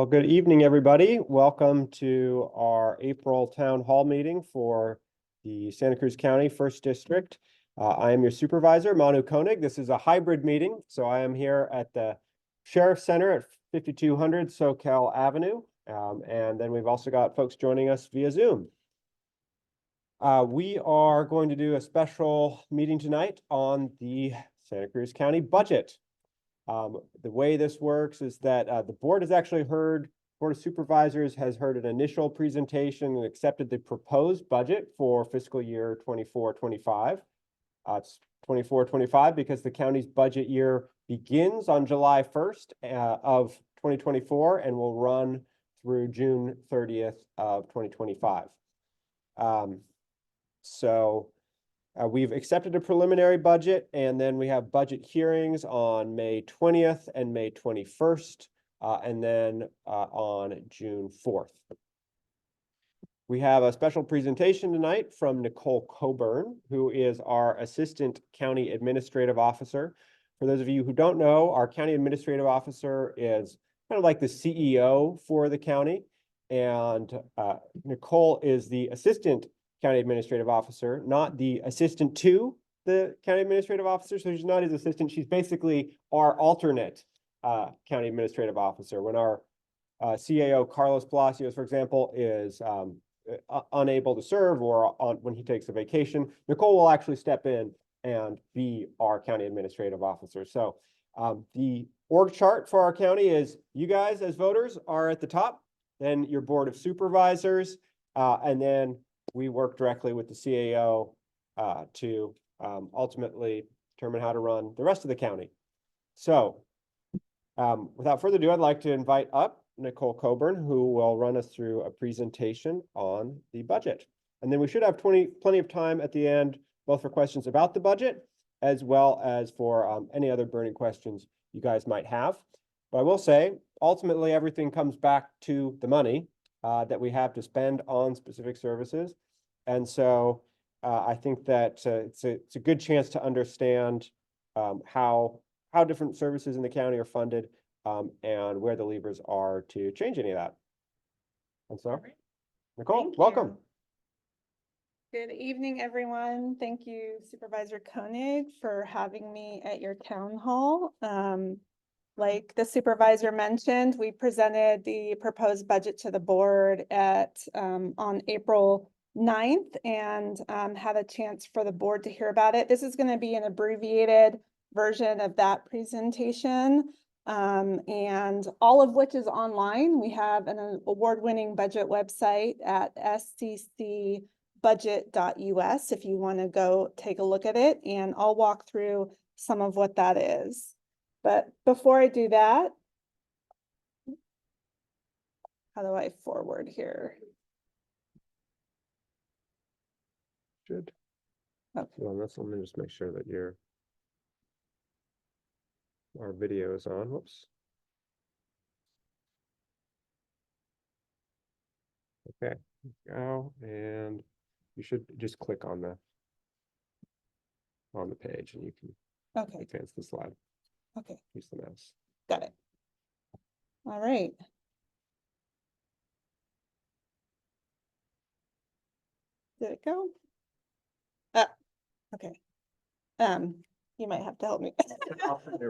Well, good evening, everybody. Welcome to our April Town Hall meeting for the Santa Cruz County First District. I am your supervisor, Manu Koenig. This is a hybrid meeting, so I am here at the Sheriff's Center at 5200 Soquel Avenue. And then we've also got folks joining us via Zoom. We are going to do a special meeting tonight on the Santa Cruz County budget. The way this works is that the board has actually heard, Board of Supervisors has heard an initial presentation and accepted the proposed budget for fiscal year 24-25. It's 24-25 because the county's budget year begins on July 1st of 2024 and will run through June 30th of 2025. We've accepted a preliminary budget, and then we have budget hearings on May 20th and May 21st, and then on June 4th. We have a special presentation tonight from Nicole Coburn, who is our Assistant County Administrative Officer. For those of you who don't know, our County Administrative Officer is kind of like the CEO for the county, and Nicole is the Assistant County Administrative Officer, not the assistant to the County Administrative Officer. So she's not his assistant. She's basically our alternate County Administrative Officer. When our CAO, Carlos Palacios, for example, is unable to serve or when he takes a vacation, Nicole will actually step in and be our County Administrative Officer. So the org chart for our county is you guys as voters are at the top, then your Board of Supervisors, and then we work directly with the CAO to ultimately determine how to run the rest of the county. So without further ado, I'd like to invite up Nicole Coburn, who will run us through a presentation on the budget. And then we should have plenty of time at the end, both for questions about the budget, as well as for any other burning questions you guys might have. But I will say, ultimately, everything comes back to the money that we have to spend on specific services. And so I think that it's a good chance to understand how different services in the county are funded and where the levers are to change any of that. And so, Nicole, welcome. Good evening, everyone. Thank you, Supervisor Koenig, for having me at your town hall. Like the supervisor mentioned, we presented the proposed budget to the board on April 9th and had a chance for the board to hear about it. This is going to be an abbreviated version of that presentation, and all of which is online. We have an award-winning budget website at sccbudget.us if you want to go take a look at it, and I'll walk through some of what that is. But before I do that, how do I forward here? Good. Okay. Well, let me just make sure that our video is on. Whoops. Okay, go, and you should just click on the page, and you can advance the slide. Okay. Use the mouse. Got it. All right. Did it go? Okay. You might have to help me.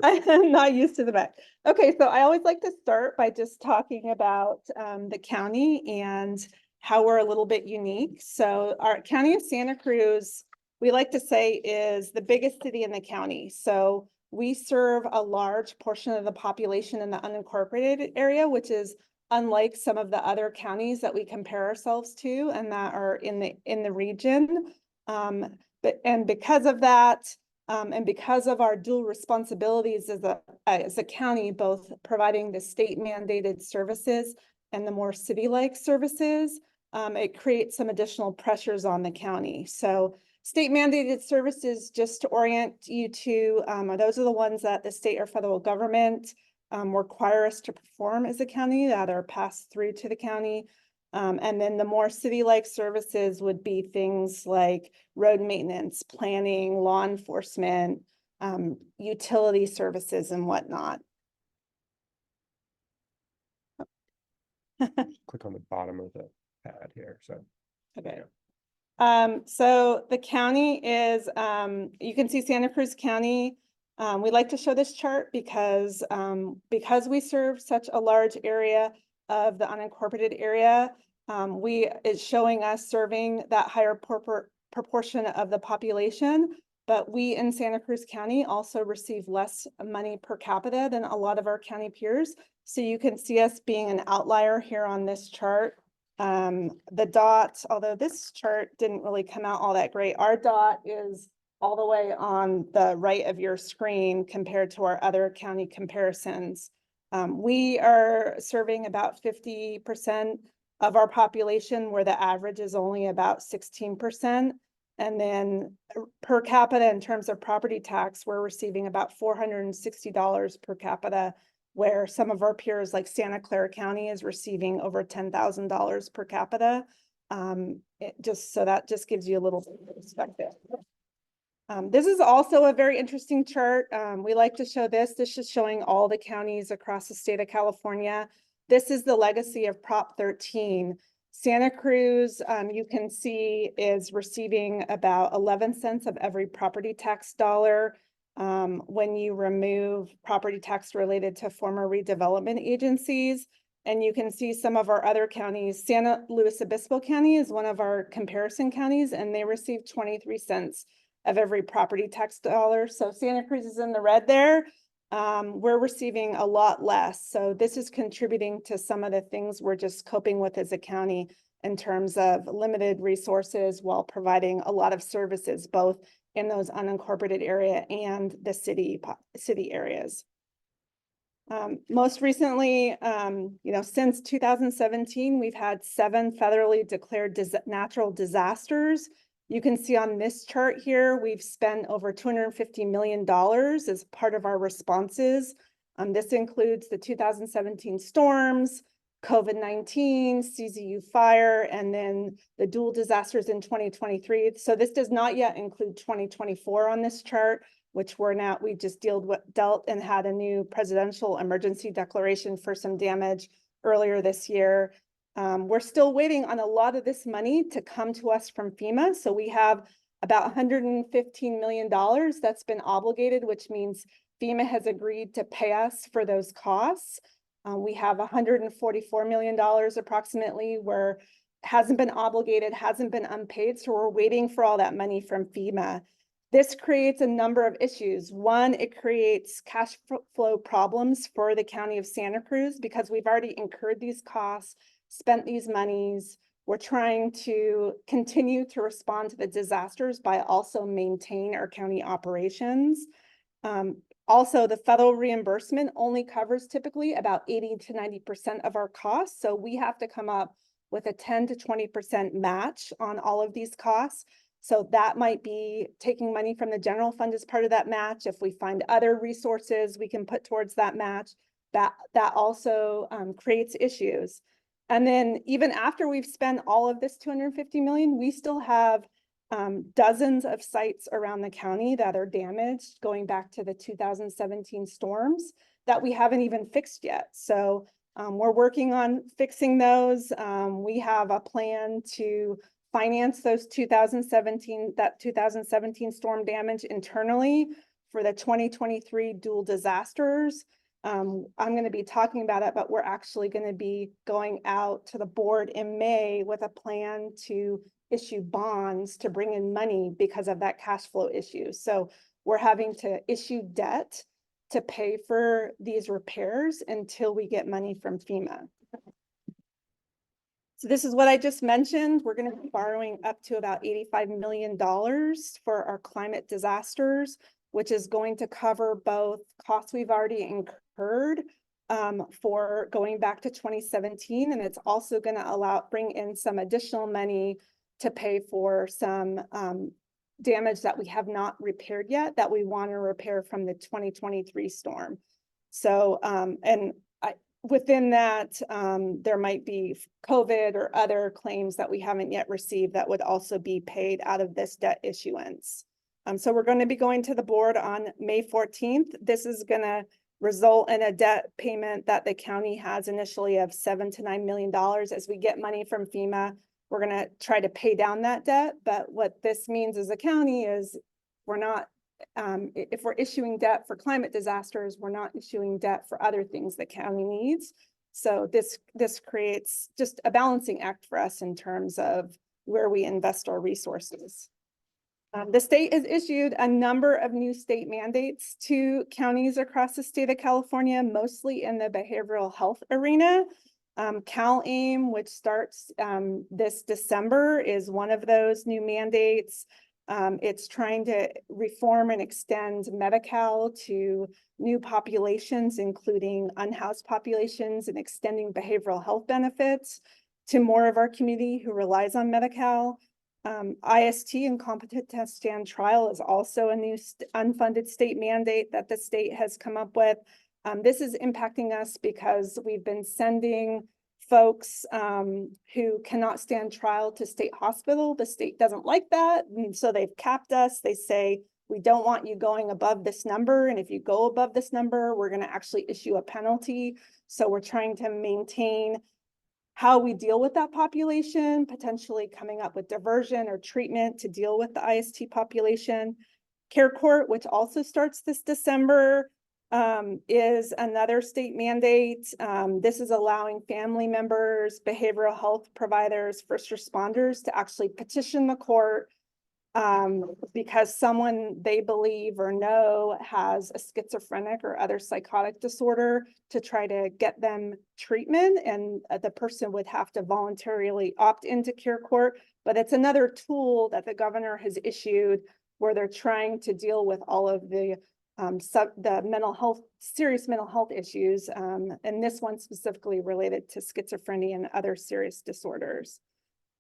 I'm not used to the back. Okay, so I always like to start by just talking about the county and how we're a little bit unique. So our county of Santa Cruz, we like to say, is the biggest city in the county. So we serve a large portion of the population in the unincorporated area, which is unlike some of the other counties that we compare ourselves to and that are in the region. And because of that, and because of our dual responsibilities as a county, both providing the state mandated services and the more city-like services, it creates some additional pressures on the county. So state mandated services, just to orient you to, those are the ones that the state or federal government require us to perform as a county that are passed through to the county. And then the more city-like services would be things like road maintenance, planning, law enforcement, utility services, and whatnot. Click on the bottom of the pad here, so. Okay. So the county is, you can see Santa Cruz County. We like to show this chart because we serve such a large area of the unincorporated area, it's showing us serving that higher proportion of the population. But we in Santa Cruz County also receive less money per capita than a lot of our county peers. So you can see us being an outlier here on this chart. The dot, although this chart didn't really come out all that great, our dot is all the way on the right of your screen compared to our other county comparisons. We are serving about 50% of our population, where the average is only about 16%. And then per capita, in terms of property tax, we're receiving about $460 per capita, where some of our peers like Santa Clara County is receiving over $10,000 per capita. That just gives you a little perspective. This is also a very interesting chart. We like to show this. This is showing all the counties across the state of California. This is the legacy of Prop 13. Santa Cruz, you can see, is receiving about 11 cents of every property tax dollar. When you remove property tax related to former redevelopment agencies. And you can see some of our other counties. San Luis Obispo County is one of our comparison counties, and they receive 23 cents of every property tax dollar. So Santa Cruz is in the red there. We're receiving a lot less. So this is contributing to some of the things we're just coping with as a county in terms of limited resources while providing a lot of services, both in those unincorporated area and the city areas. Most recently, since 2017, we've had 7 federally declared natural disasters. You can see on this chart here, we've spent over $250 million as part of our responses. This includes the 2017 storms, COVID-19, CZU fire, and then the dual disasters in 2023. So this does not yet include 2024 on this chart, which we just dealt and had a new presidential emergency declaration for some damage earlier this year. We're still waiting on a lot of this money to come to us from FEMA. So we have about $115 million that's been obligated, which means FEMA has agreed to pay us for those costs. We have $144 million approximately where hasn't been obligated, hasn't been unpaid. So we're waiting for all that money from FEMA. This creates a number of issues. One, it creates cash flow problems for the county of Santa Cruz because we've already incurred these costs, spent these monies. We're trying to continue to respond to the disasters by also maintain our county operations. Also, the federal reimbursement only covers typically about 80 to 90% of our costs. So we have to come up with a 10 to 20% match on all of these costs. So that might be taking money from the general fund as part of that match. If we find other resources we can put towards that match, that also creates issues. And then even after we've spent all of this $250 million, we still have dozens of sites around the county that are damaged going back to the 2017 storms that we haven't even fixed yet. So we're working on fixing those. We have a plan to finance those 2017 storm damage internally for the 2023 dual disasters. I'm going to be talking about it, but we're actually going to be going out to the board in May with a plan to issue bonds to bring in money because of that cash flow issue. So we're having to issue debt to pay for these repairs until we get money from FEMA. So this is what I just mentioned. We're going to be borrowing up to about $85 million for our climate disasters, which is going to cover both costs we've already incurred for going back to 2017. And it's also going to bring in some additional money to pay for some damage that we have not repaired yet that we want to repair from the 2023 storm. So, within that, there might be COVID or other claims that we haven't yet received that would also be paid out of this debt issuance. So we're going to be going to the board on May 14th. This is going to result in a debt payment that the county has initially of $7 to $9 million. As we get money from FEMA, we're gonna try to pay down that debt. But what this means as a county is we're not, if we're issuing debt for climate disasters, we're not issuing debt for other things the county needs. So this creates just a balancing act for us in terms of where we invest our resources. The state has issued a number of new state mandates to counties across the state of California, mostly in the behavioral health arena. CalAIM, which starts this December, is one of those new mandates. It's trying to reform and extend Medi-Cal to new populations, including unhoused populations, and extending behavioral health benefits to more of our community who relies on Medi-Cal. IST and competent test stand trial is also a new unfunded state mandate that the state has come up with. This is impacting us because we've been sending folks who cannot stand trial to state hospital. The state doesn't like that, and so they've capped us. They say, we don't want you going above this number, and if you go above this number, we're going to actually issue a penalty. So we're trying to maintain how we deal with that population, potentially coming up with diversion or treatment to deal with the IST population. Care Court, which also starts this December, is another state mandate. This is allowing family members, behavioral health providers, first responders to actually petition the court because someone they believe or know has a schizophrenic or other psychotic disorder to try to get them treatment, and the person would have to voluntarily opt into Care Court. But it's another tool that the governor has issued where they're trying to deal with all of the mental health, serious mental health issues, and this one specifically related to schizophrenia and other serious disorders.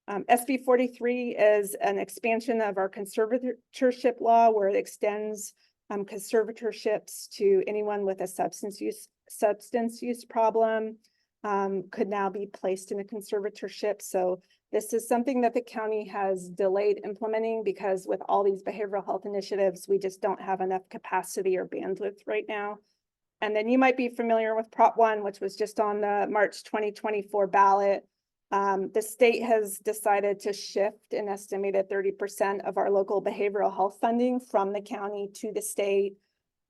SB 43 is an expansion of our conservatorship law where it extends conservatorships to anyone with a substance use problem could now be placed in a conservatorship. So this is something that the county has delayed implementing because with all these behavioral health initiatives, we just don't have enough capacity or bandwidth right now. And then you might be familiar with Prop 1, which was just on the March 2024 ballot. The state has decided to shift an estimated 30% of our local behavioral health funding from the county to the state.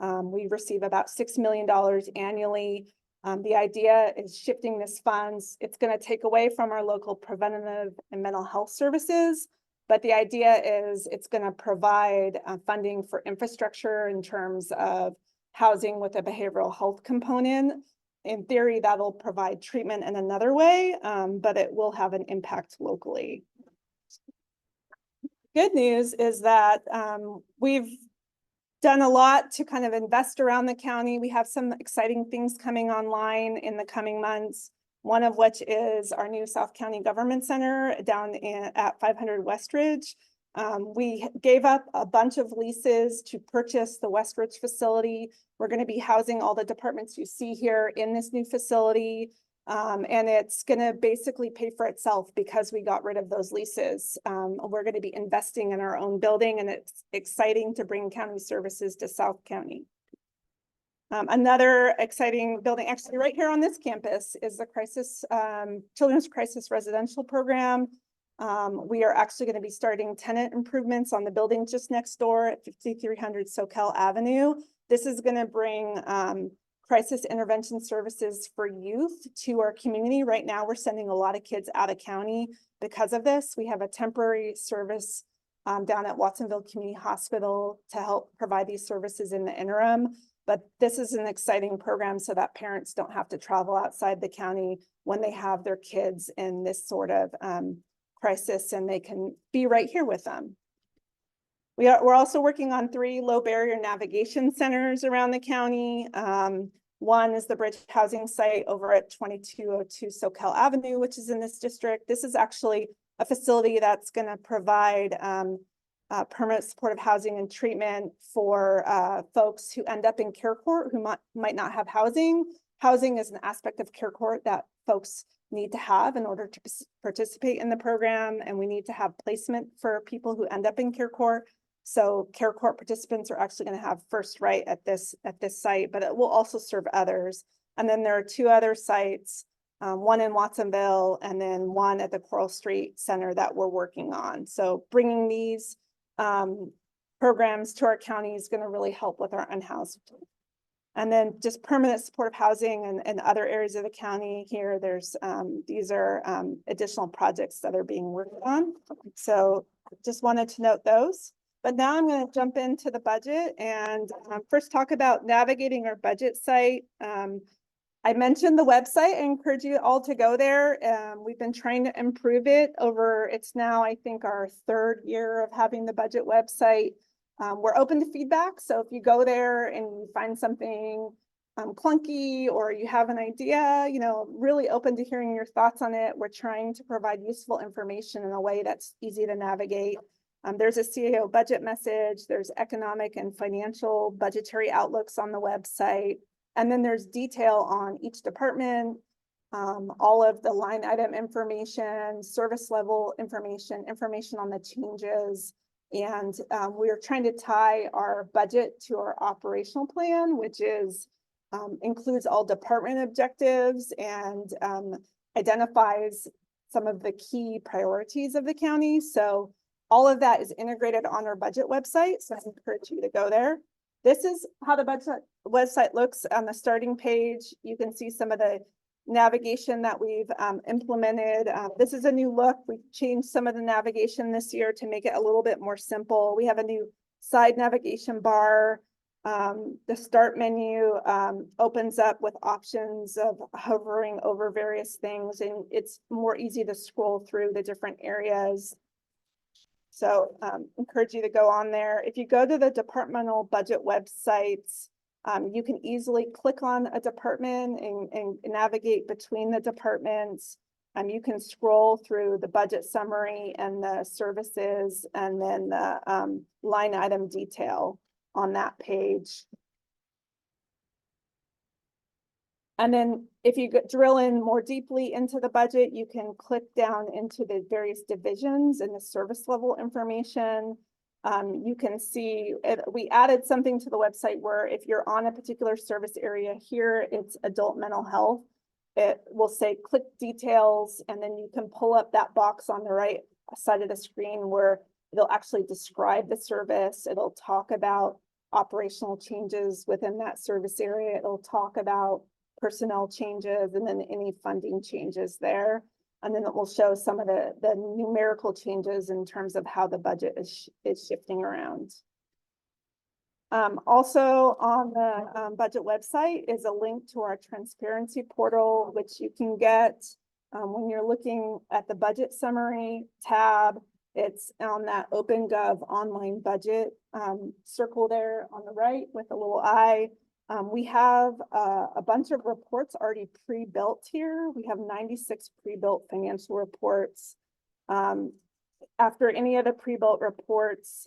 We receive about $6 million annually. The idea is shifting this funds. It's going to take away from our local preventative and mental health services, but the idea is it's going to provide funding for infrastructure in terms of housing with a behavioral health component. In theory, that'll provide treatment in another way, but it will have an impact locally. Good news is that we've done a lot to kind of invest around the county. We have some exciting things coming online in the coming months, one of which is our new South County Government Center down at 500 Westridge. We gave up a bunch of leases to purchase the Westridge facility. We're going to be housing all the departments you see here in this new facility. And it's going to basically pay for itself because we got rid of those leases. We're going to be investing in our own building, and it's exciting to bring county services to South County. Another exciting building, actually right here on this campus, is the Children's Crisis Residential Program. We are actually going to be starting tenant improvements on the building just next door at 5300 Soquel Avenue. This is going to bring crisis intervention services for youth to our community. Right now, we're sending a lot of kids out of county because of this. We have a temporary service down at Watsonville Community Hospital to help provide these services in the interim. But this is an exciting program so that parents don't have to travel outside the county when they have their kids in this sort of crisis, and they can be right here with them. We're also working on 3 low barrier navigation centers around the county. One is the Bridge Housing site over at 2202 Soquel Avenue, which is in this district. This is actually a facility that's going to provide permanent supportive housing and treatment for folks who end up in Care Court who might not have housing. Housing is an aspect of Care Court that folks need to have in order to participate in the program, and we need to have placement for people who end up in Care Court. So Care Corps participants are actually going to have first right at this site, but it will also serve others. And then there are 2 other sites, one in Watsonville and then one at the Coral Street Center that we're working on. So bringing these programs to our county is going to really help with our unhoused. And then just permanent supportive housing and other areas of the county here, there's these are additional projects that are being worked on. So just wanted to note those. But now I'm going to jump into the budget and first talk about navigating our budget site. I mentioned the website. I encourage you all to go there. We've been trying to improve it it's now, I think, our 3rd year of having the budget website. We're open to feedback. So if you go there and you find something clunky or you have an idea, really open to hearing your thoughts on it. We're trying to provide useful information in a way that's easy to navigate. There's a CAO budget message. There's economic and financial budgetary outlooks on the website. And then there's detail on each department, all of the line item information, service level information on the changes. And we are trying to tie our budget to our operational plan, which is includes all department objectives and identifies some of the key priorities of the county. So all of that is integrated on our budget website. So I encourage you to go there. This is how the budget website looks on the starting page. You can see some of the navigation that we've implemented. This is a new look. We've changed some of the navigation this year to make it a little bit more simple. We have a new side navigation bar. The start menu opens up with options of hovering over various things, and it's more easy to scroll through the different areas. So encourage you to go on there. If you go to the departmental budget websites, you can easily click on a department and navigate between the departments. You can scroll through the budget summary and the services and then the line item detail on that page. And then if you drill in more deeply into the budget, you can click down into the various divisions and the service level information. You can see we added something to the website where if you're on a particular service area here, it's adult mental health. It will say click details, and then you can pull up that box on the right side of the screen where it'll actually describe the service. It'll talk about operational changes within that service area. It'll talk about personnel changes and then any funding changes there. And then it will show some of the numerical changes in terms of how the budget is shifting around. Also on the budget website is a link to our transparency portal, which you can get when you're looking at the budget summary tab. It's on that OpenGov online budget circle there on the right with a little eye. We have a bunch of reports already pre-built here. We have 96 pre-built financial reports. After any of the pre-built reports,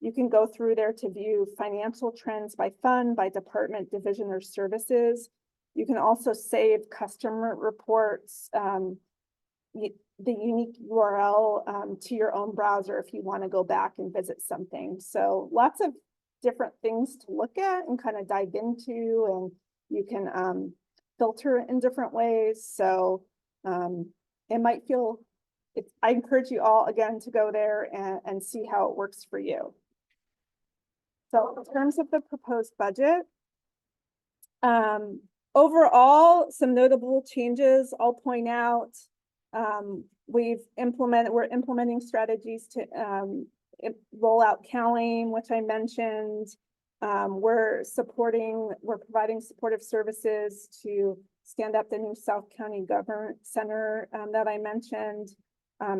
you can go through there to view financial trends by fund, by department, division, or services. You can also save customer reports, the unique URL to your own browser if you want to go back and visit something. So lots of different things to look at and kind of dive into, and you can filter it in different ways. So it might feel, I encourage you all again to go there and see how it works for you. So in terms of the proposed budget, overall, some notable changes I'll point out. We're implementing strategies to roll out CalAIM, which I mentioned. We're providing supportive services to stand up the new South County Government Center that I mentioned.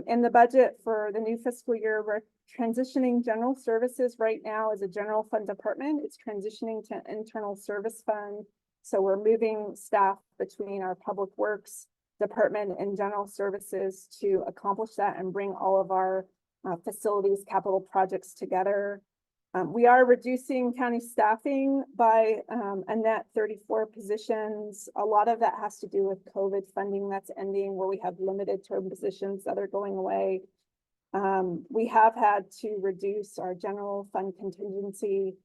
In the budget for the new fiscal year, we're transitioning general services right now as a general fund department. It's transitioning to internal service fund. So we're moving staff between our public works department and general services to accomplish that and bring all of our facilities capital projects together. We are reducing county staffing by a net 34 positions. A lot of that has to do with COVID funding that's ending, where we have limited term positions that are going away. We have had to reduce our general fund contingency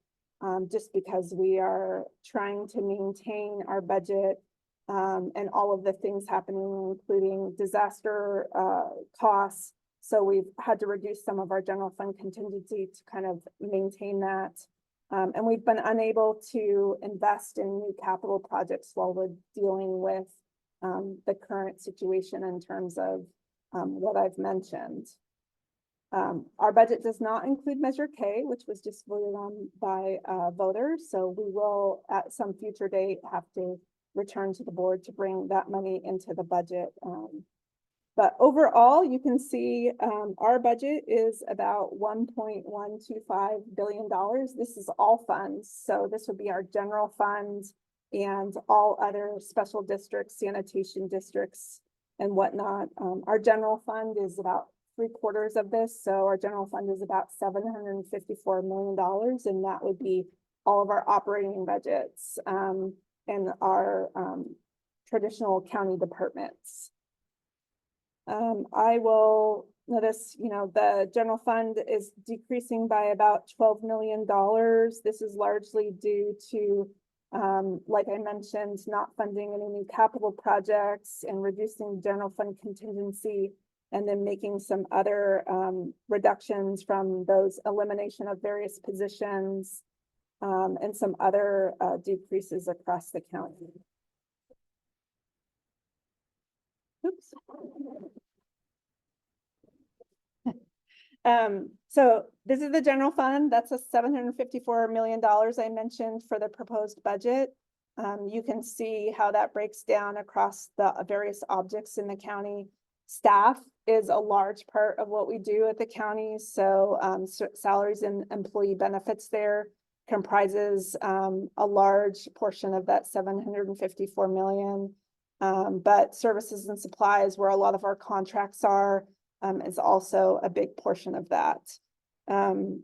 just because we are trying to maintain our budget and all of the things happening, including disaster costs. So we've had to reduce some of our general fund contingency to kind of maintain that. And we've been unable to invest in new capital projects while we're dealing with the current situation in terms of what I've mentioned. Our budget does not include Measure K, which was just voted on by voters. So we will at some future date have to return to the board to bring that money into the budget. But overall, you can see our budget is about $1.125 billion. This is all funds. So this would be our general fund and all other special districts, sanitation districts and whatnot. Our general fund is about 3/4 of this. So our general fund is about $754 million. And that would be all of our operating budgets and our traditional county departments. I will notice, the general fund is decreasing by about $12 million. This is largely due to, like I mentioned, not funding any new capital projects and reducing general fund contingency, and then making some other reductions from those elimination of various positions and some other decreases across the county. Oops. So this is the general fund. That's a $754 million I mentioned for the proposed budget. You can see how that breaks down across the various objects in the county. Staff is a large part of what we do at the county. So salaries and employee benefits there comprises a large portion of that $754 million. But services and supplies, where a lot of our contracts are, is also a big portion of that. I'll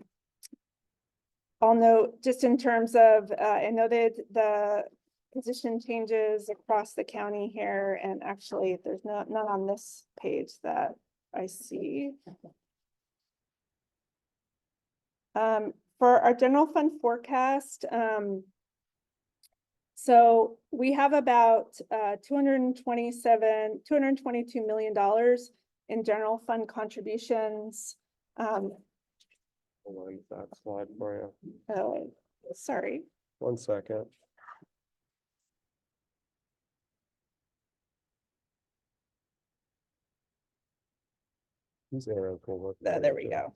note just in terms of, I noted the position changes across the county here, and actually there's none on this page that I see. For our general fund forecast, so we have about $222 million in general fund contributions. Hold on that slide for you. Oh, sorry. 1 second. These arrows will work. There we go.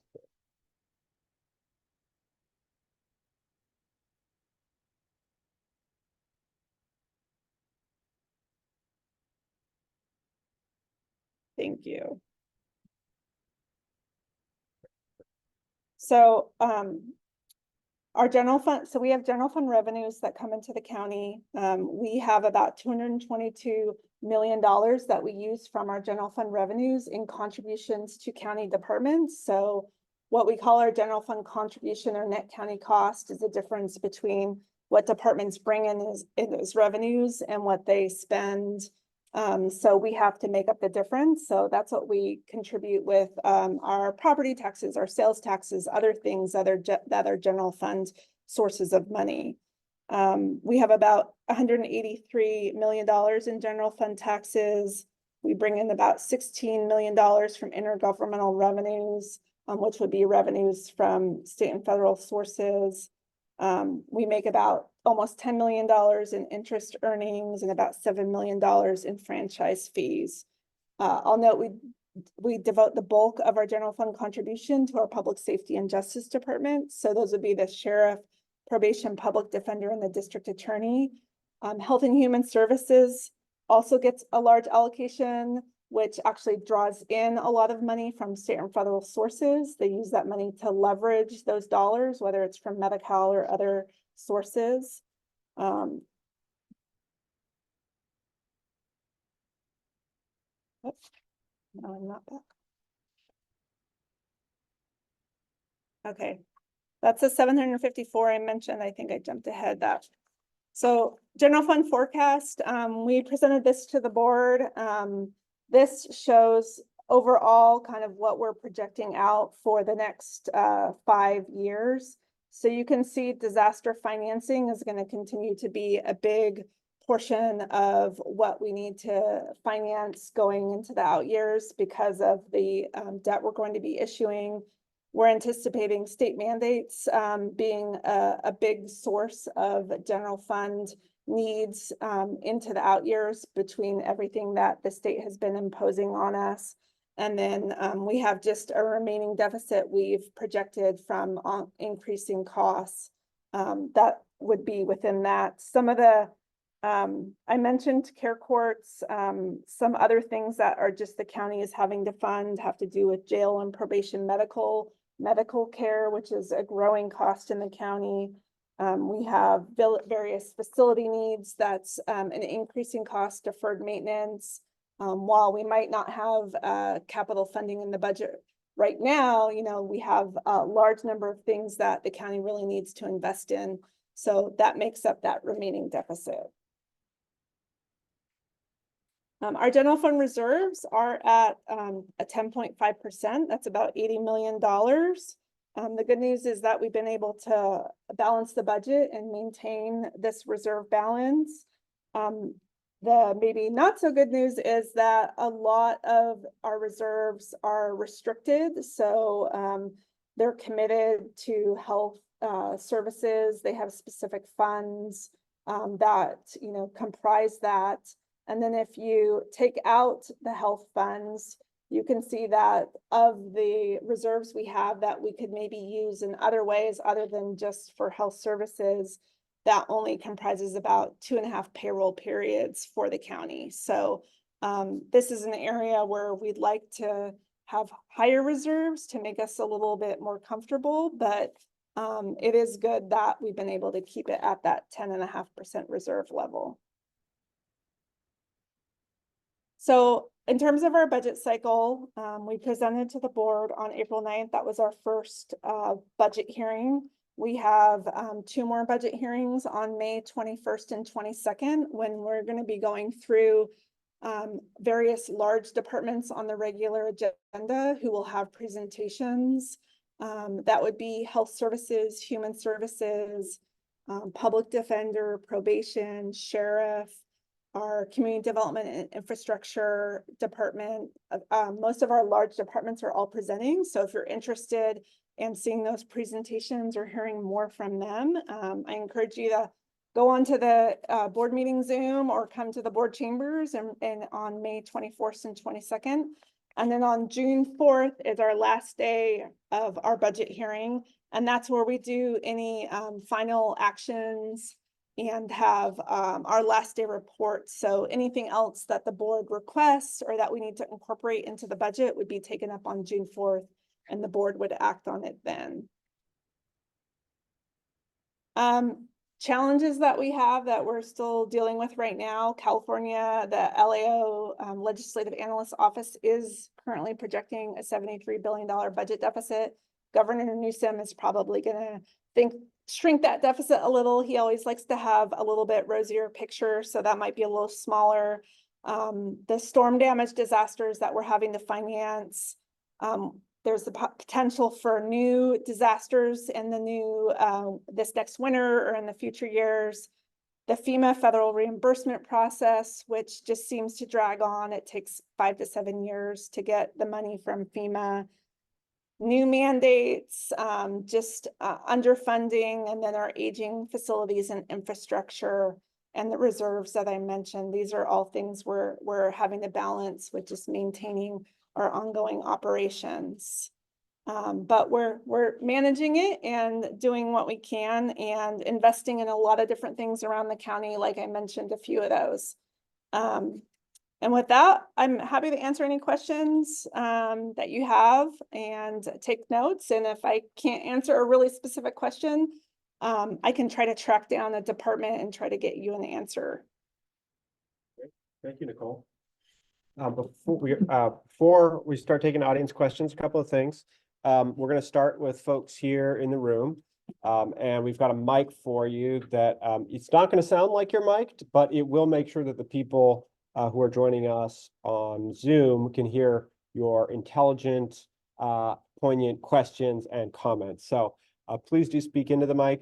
Thank you. So our general fund, so we have general fund revenues that come into the county. We have about $222 million that we use from our general fund revenues in contributions to county departments. So what we call our general fund contribution or net county cost is the difference between what departments bring in as revenues and what they spend. So we have to make up the difference. So that's what we contribute with our property taxes, our sales taxes, other things that are general fund sources of money. We have about $183 million in general fund taxes. We bring in about $16 million from intergovernmental revenues, which would be revenues from state and federal sources. We make about almost $10 million in interest earnings and about $7 million in franchise fees. I'll note we devote the bulk of our general fund contribution to our public safety and justice department. So those would be the sheriff, probation, public defender, and the district attorney. Health and Human Services also gets a large allocation, which actually draws in a lot of money from state and federal sources. They use that money to leverage those dollars, whether it's from Medi-Cal or other sources. Oops, no, I'm not back. Okay, that's the 754 I mentioned. I think I jumped ahead that. So general fund forecast, we presented this to the board. This shows overall kind of what we're projecting out for the next 5 years. So you can see disaster financing is going to continue to be a big portion of what we need to finance going into the out years because of the debt we're going to be issuing. We're anticipating state mandates being a big source of general fund needs into the out years between everything that the state has been imposing on us. And then we have just a remaining deficit we've projected from increasing costs that would be within that. Some of the, I mentioned care courts, some other things that are just the county is having to fund have to do with jail and probation medical care, which is a growing cost in the county. We have various facility needs. That's an increasing cost, deferred maintenance. While we might not have capital funding in the budget right now, you know, we have a large number of things that the county really needs to invest in. So that makes up that remaining deficit. Our general fund reserves are at a 10.5%. That's about $80 million. The good news is that we've been able to balance the budget and maintain this reserve balance. The maybe not so good news is that a lot of our reserves are restricted. So they're committed to health services. They have specific funds that, you know, comprise that. And then if you take out the health funds, you can see that of the reserves we have that we could maybe use in other ways other than just for health services, that only comprises about 2.5 payroll periods for the county. So this is an area where we'd like to have higher reserves to make us a little bit more comfortable, but it is good that we've been able to keep it at that 10.5% reserve level. So in terms of our budget cycle, we presented to the board on April 9th. That was our first budget hearing. We have 2 more budget hearings on May 21st and 22nd when we're going to be going through various large departments on the regular agenda who will have presentations. That would be health services, human services, public defender, probation, sheriff, our community development and infrastructure department. Most of our large departments are all presenting. So if you're interested in seeing those presentations or hearing more from them, I encourage you to go onto the board meeting Zoom or come to the board chambers and on May 24th and 22nd. And then on June 4th is our last day of our budget hearing. And that's where we do any final actions and have our last day report. So anything else that the board requests or that we need to incorporate into the budget would be taken up on June 4th and the board would act on it then. Challenges that we have that we're still dealing with right now. California, the LAO Legislative Analyst Office is currently projecting a $73 billion budget deficit. Governor Newsom is probably going to shrink that deficit a little. He always likes to have a little bit rosier picture, so that might be a little smaller. The storm damage disasters that we're having to finance, there's the potential for new disasters in the new this next winter or in the future years. The FEMA federal reimbursement process, which just seems to drag on. It takes 5 to 7 years to get the money from FEMA. New mandates, just underfunding, and then our aging facilities and infrastructure and the reserves that I mentioned. These are all things we're having to balance with just maintaining our ongoing operations. But we're managing it and doing what we can and investing in a lot of different things around the county, like I mentioned a few of those. And with that, I'm happy to answer any questions that you have and take notes. And if I can't answer a really specific question, I can try to track down a department and try to get you an answer. Great. Thank you, Nicole. Before we start taking audience questions, a couple of things. We're going to start with folks here in the room. And we've got a mic for you that it's not going to sound like you're mic'd, but it will make sure that the people who are joining us on Zoom can hear your intelligent, poignant questions and comments. So please do speak into the mic.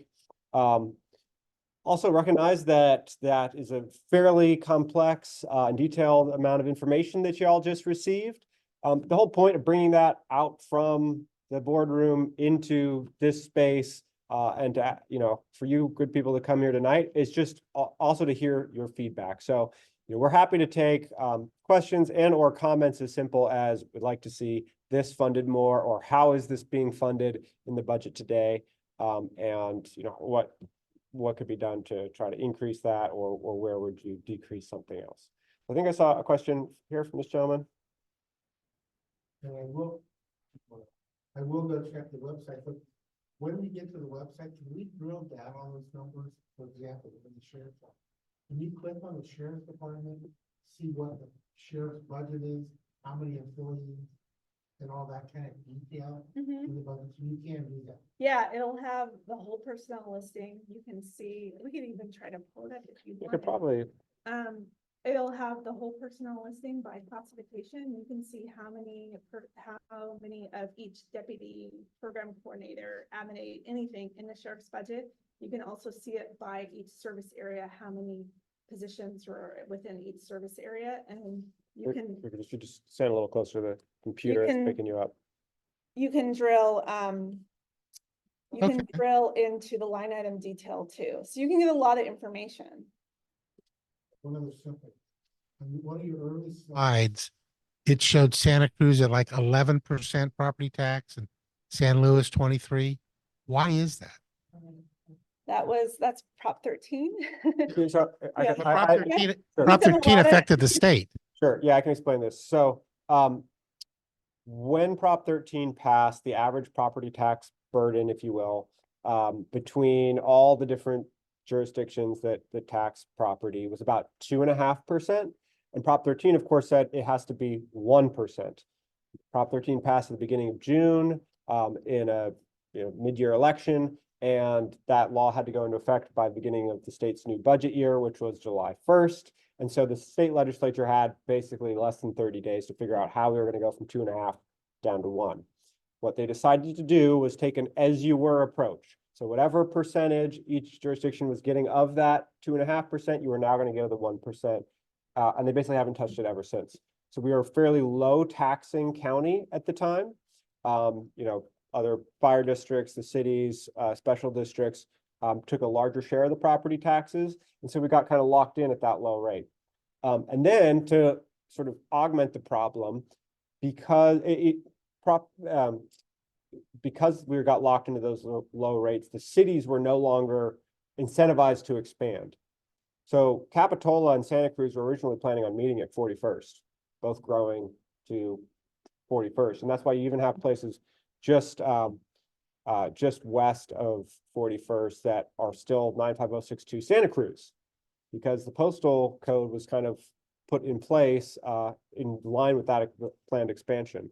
Also recognize that that is a fairly complex and detailed amount of information that you all just received. The whole point of bringing that out from the boardroom into this space and to, for you good people to come here tonight is just also to hear your feedback. So, we're happy to take questions and or comments as simple as we'd like to see this funded more, or how is this being funded in the budget today? And what could be done to try to increase that, or where would you decrease something else? I think I saw a question here from this gentleman. And I will go check the website, but when we get to the website, can we drill down on those numbers? For example, in the sheriff's office, can you click on the sheriff's department, see what the sheriff's budget is, how many employees, and all that kind of detail in the budget? So you can do that. Yeah, it'll have the whole personnel listing. You can see, we can even try to pull it up if you You want. could probably, It'll have the whole personnel listing by classification. You can see how many of each deputy, program coordinator, admin aide, anything in the sheriff's budget. You can also see it by each service area, how many positions are within each service area, and you can you just stand a little closer to the computer, it's can- picking you up. you can drill you can Okay. drill into the line item detail too. So you can get a lot of information. One other simple, on one of your early slides, it showed Santa Cruz at like 11% property tax and San Luis 23. Why is that? That's Prop 13. So, Yeah. But Prop 13, sure. Prop There's a 13 lot of- affected the state. Sure, yeah, I can explain this. So, when Prop 13 passed, the average property tax burden, if you will, between all the different jurisdictions that tax property was about 2.5%. And Prop 13, of course, said it has to be 1%. Prop 13 passed at the beginning of June in a mid-year election, and that law had to go into effect by the beginning of the state's new budget year, which was July 1st. And so the state legislature had basically less than 30 days to figure out how we were going to go from 2.5 down to 1. What they decided to do was take an as-you-were approach. So whatever percentage each jurisdiction was getting of that 2.5%, you were now going to go to the 1%. And they basically haven't touched it ever since. So we were a fairly low taxing county at the time. Other fire districts, the cities, special districts took a larger share of the property taxes. And so we got kind of locked in at that low rate. And then to sort of augment the problem, because because we got locked into those low rates, the cities were no longer incentivized to expand. So Capitola and Santa Cruz were originally planning on meeting at 41st, both growing to 41st. And that's why you even have places just west of 41st that are still 95062 Santa Cruz, because the postal code was kind of put in place in line with that planned expansion.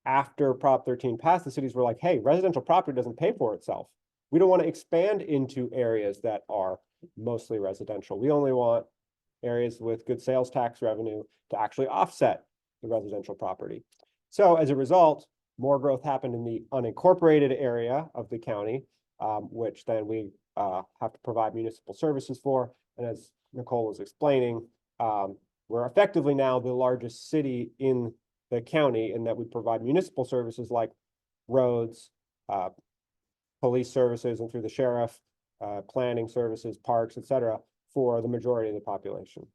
After Prop 13 passed, the cities were like, hey, residential property doesn't pay for itself. We don't want to expand into areas that are mostly residential. We only want areas with good sales tax revenue to actually offset the residential property. So as a result, more growth happened in the unincorporated area of the county, which then we have to provide municipal services for. And as Nicole was explaining, we're effectively now the largest city in the county in that we provide municipal services like roads, police services, and through the sheriff, planning services, parks, et cetera, for the majority of the population.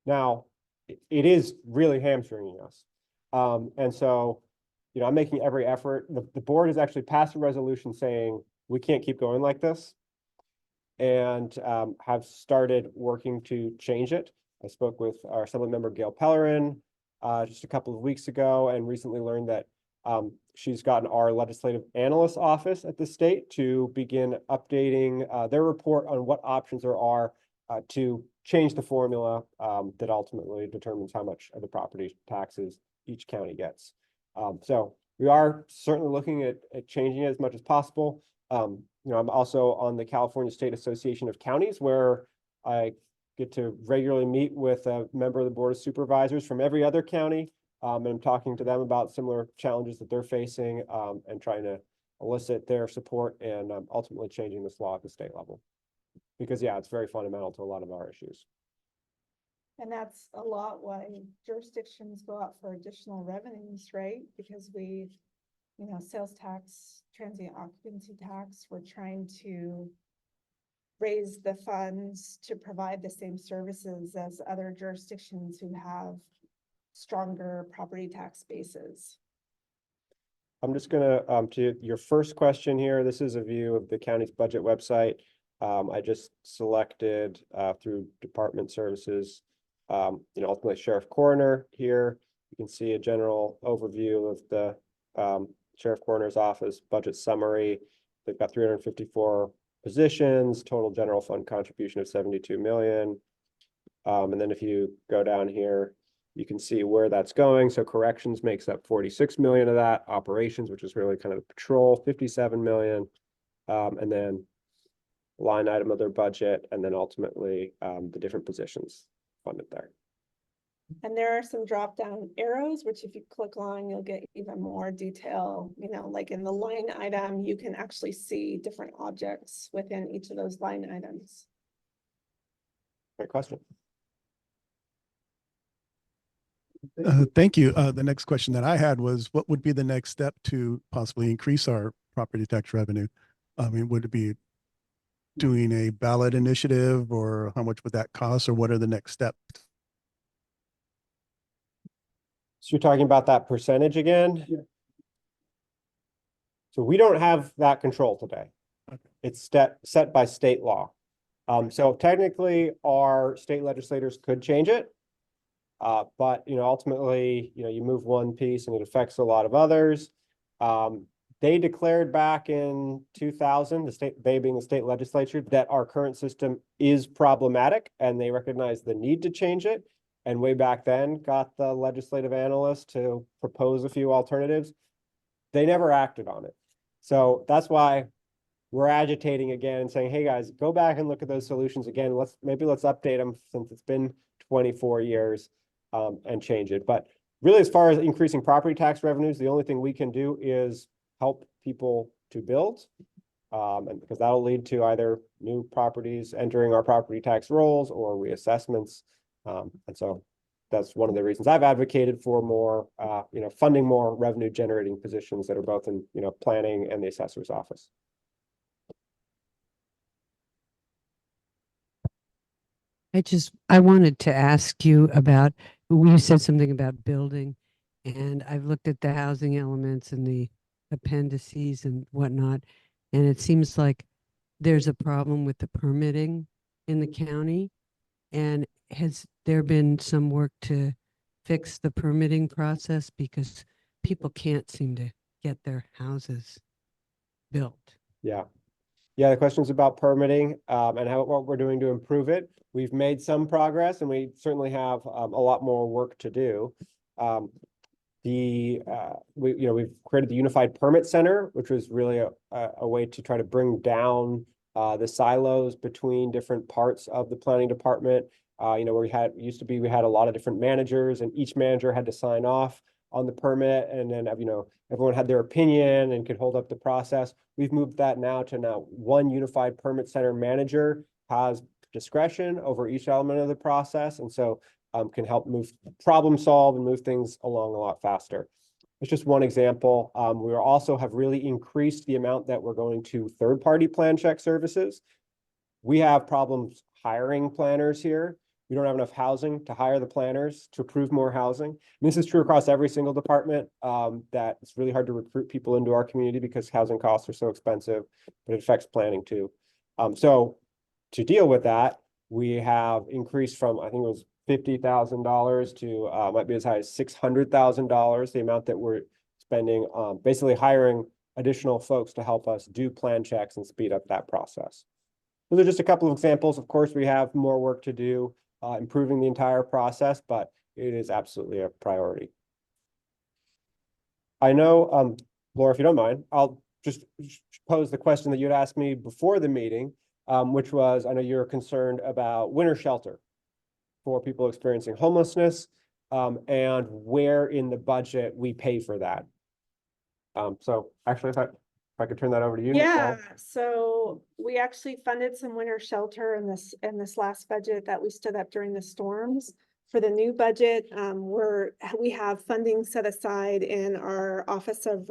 Now, it is really hamstringing us. And so, I'm making every effort. The board has actually passed a resolution saying we can't keep going like this, and have started working to change it. I spoke with our Assembly member Gail Pellerin just a couple of weeks ago, and recently learned that she's gotten our legislative analyst office at the state to begin updating their report on what options there are to change the formula that ultimately determines how much of the property taxes each county gets. So we are certainly looking at changing it as much as possible. I'm also on the California State Association of Counties, where I get to regularly meet with a member of the Board of Supervisors from every other county And I'm talking to them about similar challenges that they're facing, and trying to elicit their support and ultimately changing this law at the state level. Because yeah, it's very fundamental to a lot of our issues. And that's a lot why jurisdictions go out for additional revenues, right? Because we, sales tax, transient occupancy tax, we're trying to raise the funds to provide the same services as other jurisdictions who have stronger property tax bases. I'm just gonna, to your first question here, this is a view of the county's budget website. I just selected, through department services, ultimately sheriff coroner here. You can see a general overview of the, sheriff coroner's office budget summary. They've got 354 positions, total general fund contribution of 72 million. And then if you go down here, you can see where that's going. So corrections makes up 46 million of that, operations, which is really kind of the patrol, 57 million. And then line item of their budget, and then ultimately the different positions funded there. And there are some drop down arrows, which if you click on, you'll get even more detail, like in the line item, you can actually see different objects within each of those line items. Great question. Thank you. The next question that I had was, what would be the next step to possibly increase our property tax revenue? I mean, would it be doing a ballot initiative, or how much would that cost, or what are the next steps? So you're talking about that percentage again? Yeah. So we don't have that control today. Okay. It's set by state law. So technically our state legislators could change it. But ultimately, you move one piece and it affects a lot of others. They declared back in 2000, they being the state legislature, that our current system is problematic, and they recognized the need to change it. And way back then, got the legislative analysts to propose a few alternatives. They never acted on it. So that's why we're agitating again and saying, hey guys, go back and look at those solutions again. Let's update them, since it's been 24 years. And change it. But really, as far as increasing property tax revenues, the only thing we can do is help people to build. And because that'll lead to either new properties entering our property tax rolls or reassessments. And so that's one of the reasons I've advocated for more, funding more revenue generating positions that are both in, planning and the assessor's office. I wanted to ask you about, you said something about building, and I've looked at the housing elements and the appendices and whatnot, and it seems like there's a problem with the permitting in the county. And has there been some work to fix the permitting process, because people can't seem to get their houses built? Yeah. Yeah, the question's about permitting and what we're doing to improve it. We've made some progress, and we certainly have a lot more work to do. We've created the Unified Permit Center, which was really a way to try to bring down the silos between different parts of the planning department. Where we had a lot of different managers, and each manager had to sign off on the permit, and then everyone had their opinion and could hold up the process. We've moved that now to one Unified Permit Center manager has discretion over each element of the process, and so can help problem solve and move things along a lot faster. It's just one example. We also have really increased the amount that we're going to third-party plan check services. We have problems hiring planners here. We don't have enough housing to hire the planners to approve more housing. And this is true across every single department, that it's really hard to recruit people into our community because housing costs are so expensive, but it affects planning too. So to deal with that, we have increased from, I think it was $50,000 to might be as high as $600,000, the amount that we're spending, basically hiring additional folks to help us do plan checks and speed up that process. Those are just a couple of examples. Of course, we have more work to do, improving the entire process, but it is absolutely a priority. I know, Laura, if you don't mind, I'll just pose the question that you'd asked me before the meeting, which was, I know you're concerned about winter shelter for people experiencing homelessness. and where in the budget we pay for that. So actually, if I could turn that over to you, Nicole. Yeah, so we actually funded some winter shelter in this last budget that we stood up during the storms. For the new budget, we have funding set aside in our Office of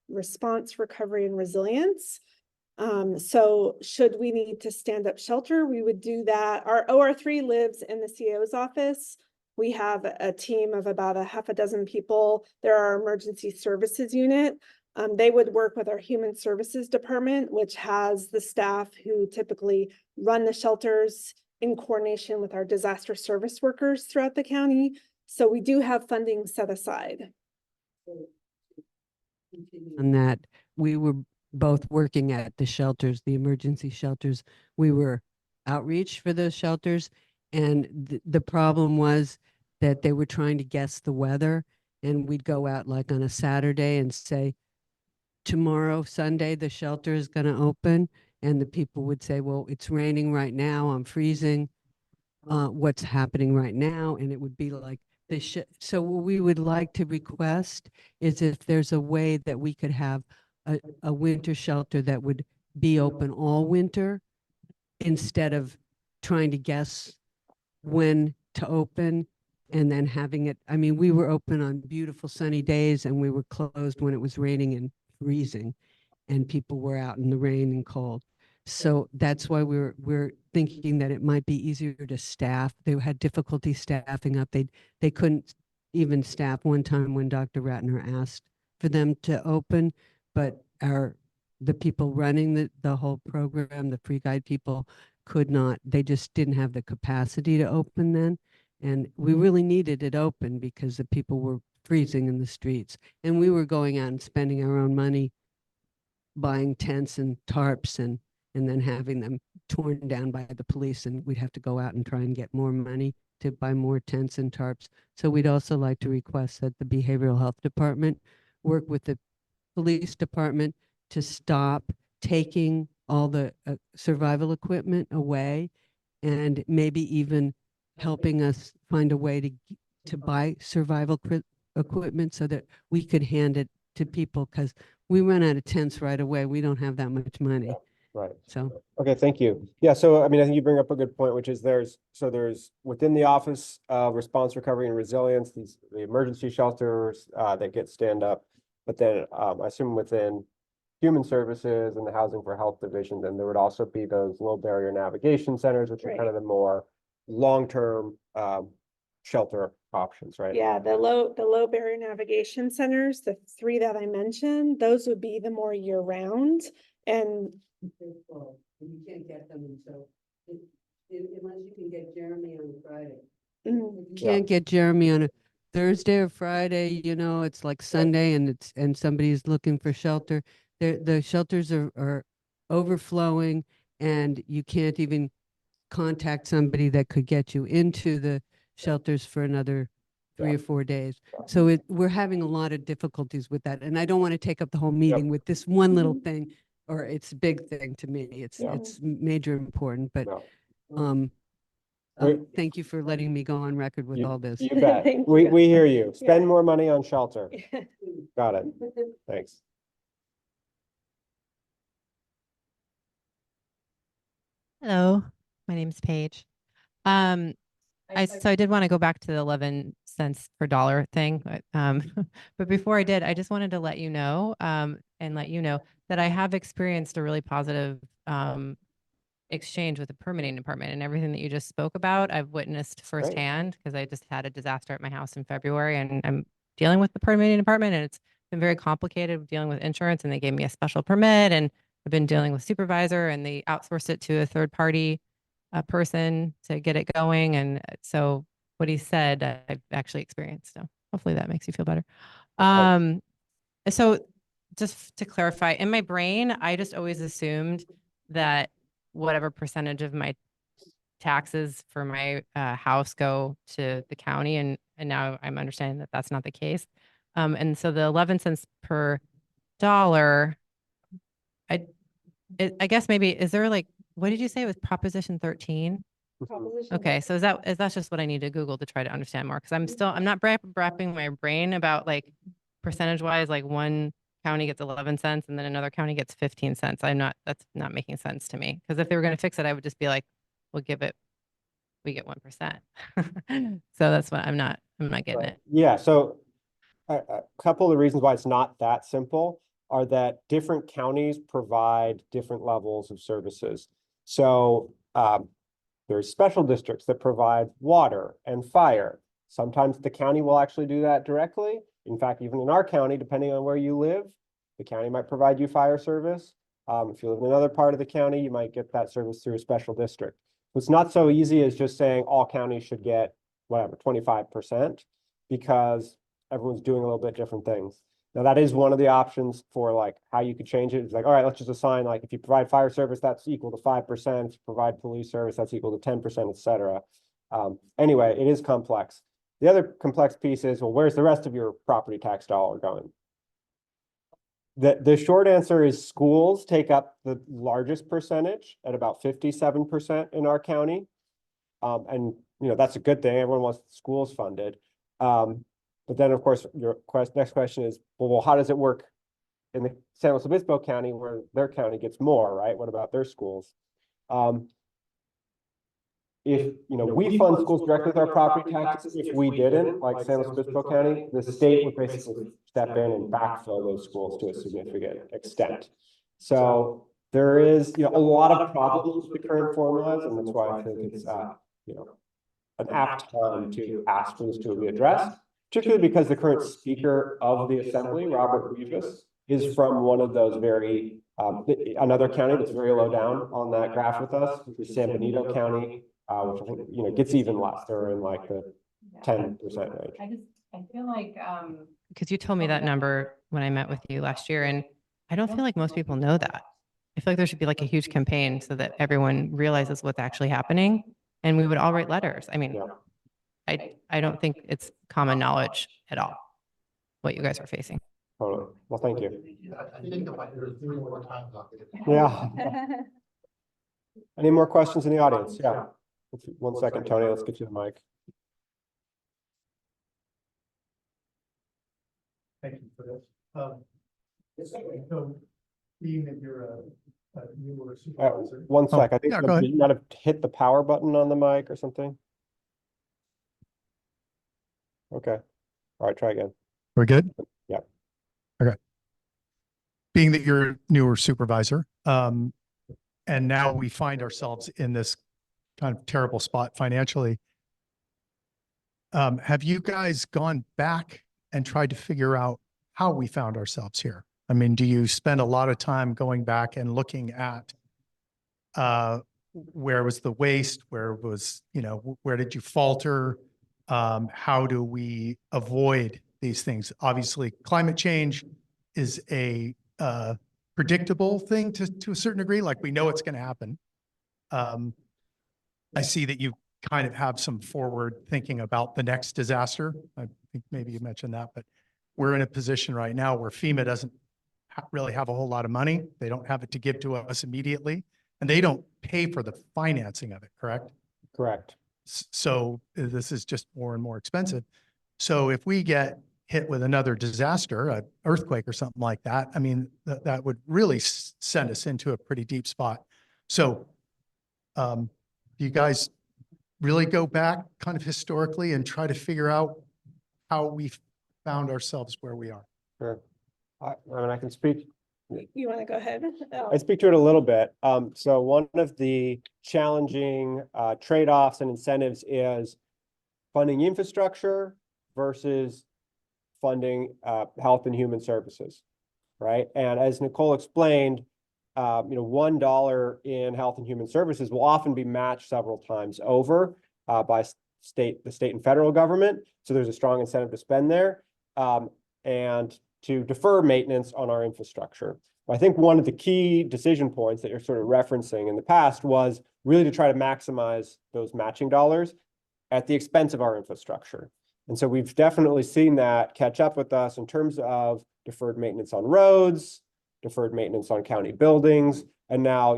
Response, Recovery and Resilience. So should we need to stand up shelter, we would do that. Our OR3 lives in the CEO's office. We have a team of about a half a dozen people. They're our emergency services unit. They would work with our human services department, which has the staff who typically run the shelters in coordination with our disaster service workers throughout the county. So we do have funding set aside. On that, we were both working at the shelters, the emergency shelters. We were outreach for those shelters. And the problem was that they were trying to guess the weather. And we'd go out like on a Saturday and say, tomorrow, Sunday, the shelter is going to open. And the people would say, well, it's raining right now. I'm freezing. What's happening right now? And it would be like so what we would like to request is if there's a way that we could have a winter shelter that would be open all winter instead of trying to guess when to open and then having it. I mean, we were open on beautiful sunny days and we were closed when it was raining and freezing and people were out in the rain and cold. So that's why we're thinking that it might be easier to staff. They had difficulty staffing up. They couldn't even staff one time when Dr. Ratner asked for them to open, but the people running the whole program, the free guide people, could not. They just didn't have the capacity to open then. And we really needed it open because the people were freezing in the streets. And we were going out and spending our own money buying tents and tarps and then having them torn down by the police. And we'd have to go out and try and get more money to buy more tents and tarps. So we'd also like to request that the behavioral health department work with the police department to stop taking all the survival equipment away and maybe even helping us find a way to buy survival equipment so that we could hand it to people, because we run out of tents right away. We don't have that much money. Right. So, Okay, thank you. Yeah, so I mean, I think you bring up a good point, which is there's within the Office of Response, Recovery and Resilience, the emergency shelters that get stand up, but then I assume within Human Services and the Housing for Health Division, then there would also be those low barrier navigation centers, which are kind of the more long-term shelter options, right? Yeah, the low barrier navigation centers, the three that I mentioned, those would be the more year round. And you can't get them until unless you can get Jeremy on Friday. mm, You can't get Jeremy on a Thursday or Friday, it's like Sunday and somebody's looking for shelter. The shelters are overflowing and you can't even contact somebody that could get you into the shelters for another 3 or 4 days. So we're having a lot of difficulties with that. And I don't want to take up the whole meeting with this one little thing, or it's a big thing to me. It's major important, but thank you for letting me go on record with all this. You bet. Thank We you. hear you. Spend Yeah. more money on shelter. Got it. Thanks. Hello, my name's Paige. So I did want to go back to the 11 cents per dollar thing, but before I did, I just wanted to let you know, and let you know that I have experienced a really positive exchange with the permitting department, and everything that you just spoke about, I've witnessed firsthand because I just had a disaster at my house in February, and I'm dealing with the permitting department, and it's been very complicated dealing with insurance, and they gave me a special permit, and I've been dealing with supervisor, and they outsourced it to a third party person to get it going. And so what he said, I've actually experienced. So hopefully that makes you feel better. So just to clarify, in my brain, I just always assumed that whatever percentage of my taxes for my house go to the county. And now I'm understanding that that's not the case. And so the 11 cents per dollar, I guess maybe, is there like, what did you say it was Proposition 13? proposition. Okay, so is that's just what I need to Google to try to understand more? Because I'm not wrapping my brain about like percentage wise, like one county gets 11 cents and then another county gets 15 cents. That's not making sense to me. Because if they were going to fix it, I would just be like, we get 1%. So that's what I'm not getting Right. it. Yeah, so a couple of reasons why it's not that simple are that different counties provide different levels of services. So there's special districts that provide water and fire. Sometimes the county will actually do that directly. In fact, even in our county, depending on where you live, the county might provide you fire service. If you live in another part of the county, you might get that service through a special district. It's not so easy as just saying all counties should get whatever, 25%, because everyone's doing a little bit different things. Now, that is one of the options for like how you could change it. It's like, all right, let's just assign, like, if you provide fire service, that's equal to 5%. If you provide police service, that's equal to 10%, et cetera. Anyway, it is complex. The other complex piece is, well, where's the rest of your property tax dollar going? The short answer is schools take up the largest percentage at about 57% in our county. And that's a good thing. Everyone wants schools funded. But then, of course, your next question is, well, how does it work in the San Luis Obispo County where their county gets more, right? What about their schools? If we fund schools directly with our property taxes, if we didn't, like San Luis Obispo County, the state would basically step in and backfill those schools to a significant extent. So there is a lot of problems with the current formulas, and that's why I think it's an apt time to ask for this to be addressed, particularly because the current Speaker of the Assembly, Robert Rivas, is from one of those very another county that's very low down on that graph with us, which is San Benito County, which I think gets even less. They're in like the 10% range. I feel like because you told me that number when I met with you last year, and I don't feel like most people know that. I feel like there should be like a huge campaign so that everyone realizes what's actually happening, and we would all write letters. I mean, Yeah. I don't think it's common knowledge at all what you guys are facing. Totally. Well, thank you. I think if there's 3 more times on it. Yeah. Any more questions in the audience? Yeah. 1 second, Tony. Let's get you the mic. Thank you for this. So being that you're a newer supervisor. 1 sec. I think yeah, go ahead. you might have hit the power button on the mic or something. Okay. All right, try again. We're good? Yeah. Okay. Being that you're a newer supervisor, and now we find ourselves in this kind of terrible spot financially. Have you guys gone back and tried to figure out how we found ourselves here? I mean, do you spend a lot of time going back and looking at where was the waste? Where was, where did you falter? How do we avoid these things? Obviously, climate change is a predictable thing to a certain degree. Like, we know it's going to happen. I see that you kind of have some forward thinking about the next disaster. I think maybe you mentioned that, but we're in a position right now where FEMA doesn't really have a whole lot of money. They don't have it to give to us immediately, and they don't pay for the financing of it, correct? Correct. So this is just more and more expensive. So if we get hit with another disaster, an earthquake or something like that, I mean, that would really send us into a pretty deep spot. So do you guys really go back kind of historically and try to figure out how we found ourselves where we are? Sure. I mean, I can speak. You want to go ahead? I speak to it a little bit. So one of the challenging trade-offs and incentives is funding infrastructure versus funding health and human services, right? And as Nicole explained, $1 in health and human services will often be matched several times over by the state and federal government. So there's a strong incentive to spend there and to defer maintenance on our infrastructure. I think one of the key decision points that you're sort of referencing in the past was really to try to maximize those matching dollars at the expense of our infrastructure. And so we've definitely seen that catch up with us in terms of deferred maintenance on roads, deferred maintenance on county buildings, and now,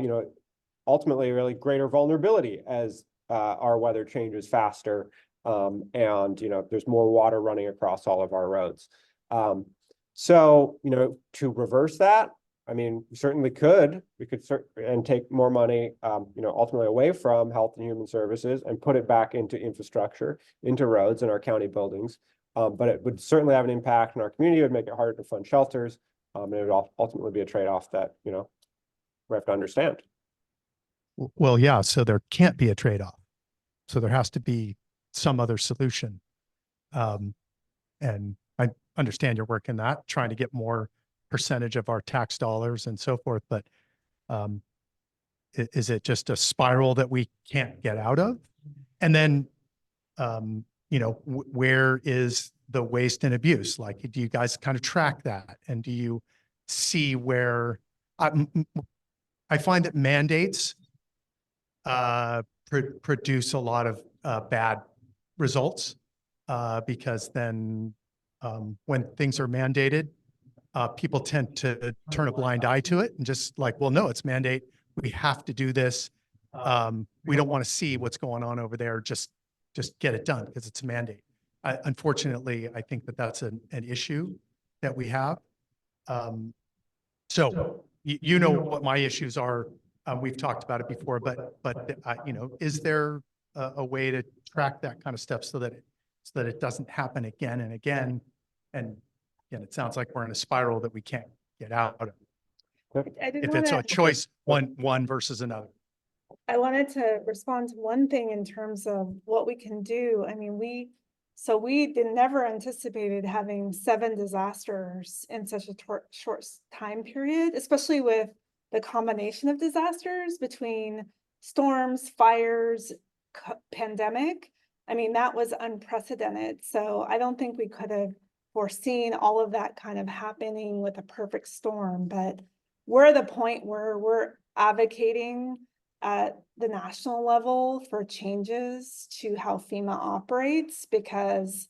ultimately really greater vulnerability as our weather changes faster. And, you know, there's more water running across all of our roads. So, you know, to reverse that, I mean, we certainly could, and take more money, you know, ultimately away from Health and Human Services and put it back into infrastructure, into roads and our county buildings. But it would certainly have an impact in our community. It would make it harder to fund shelters. And it would ultimately be a trade-off that, you know, we have to understand. Well, yeah, so there can't be a trade-off. So there has to be some other solution. And I understand you're working that, trying to get more percentage of our tax dollars and so forth, but is it just a spiral that we can't get out of? And then, you know, where is the waste and abuse? Like, do you guys kind of track that? And do you see where I find that mandates produce a lot of bad results because then when things are mandated, people tend to turn a blind eye to it and just like, well, no, it's mandate. We have to do this. We don't want to see what's going on over there. Just get it done because it's a mandate. Unfortunately, I think that that's an issue that we have. So you know what my issues are. We've talked about it before, but you know, is there a way to track that kind of stuff so that it doesn't happen again and again? And again, it sounds like we're in a spiral that we can't get out of. I did If it's wanna- a choice, one versus another. I wanted to respond to one thing in terms of what we can do. I mean, we never anticipated having 7 disasters in such a short time period, especially with the combination of disasters between storms, fires, pandemic. I mean, that was unprecedented. So I don't think we could have foreseen all of that kind of happening with a perfect storm, but we're at the point where we're advocating at the national level for changes to how FEMA operates because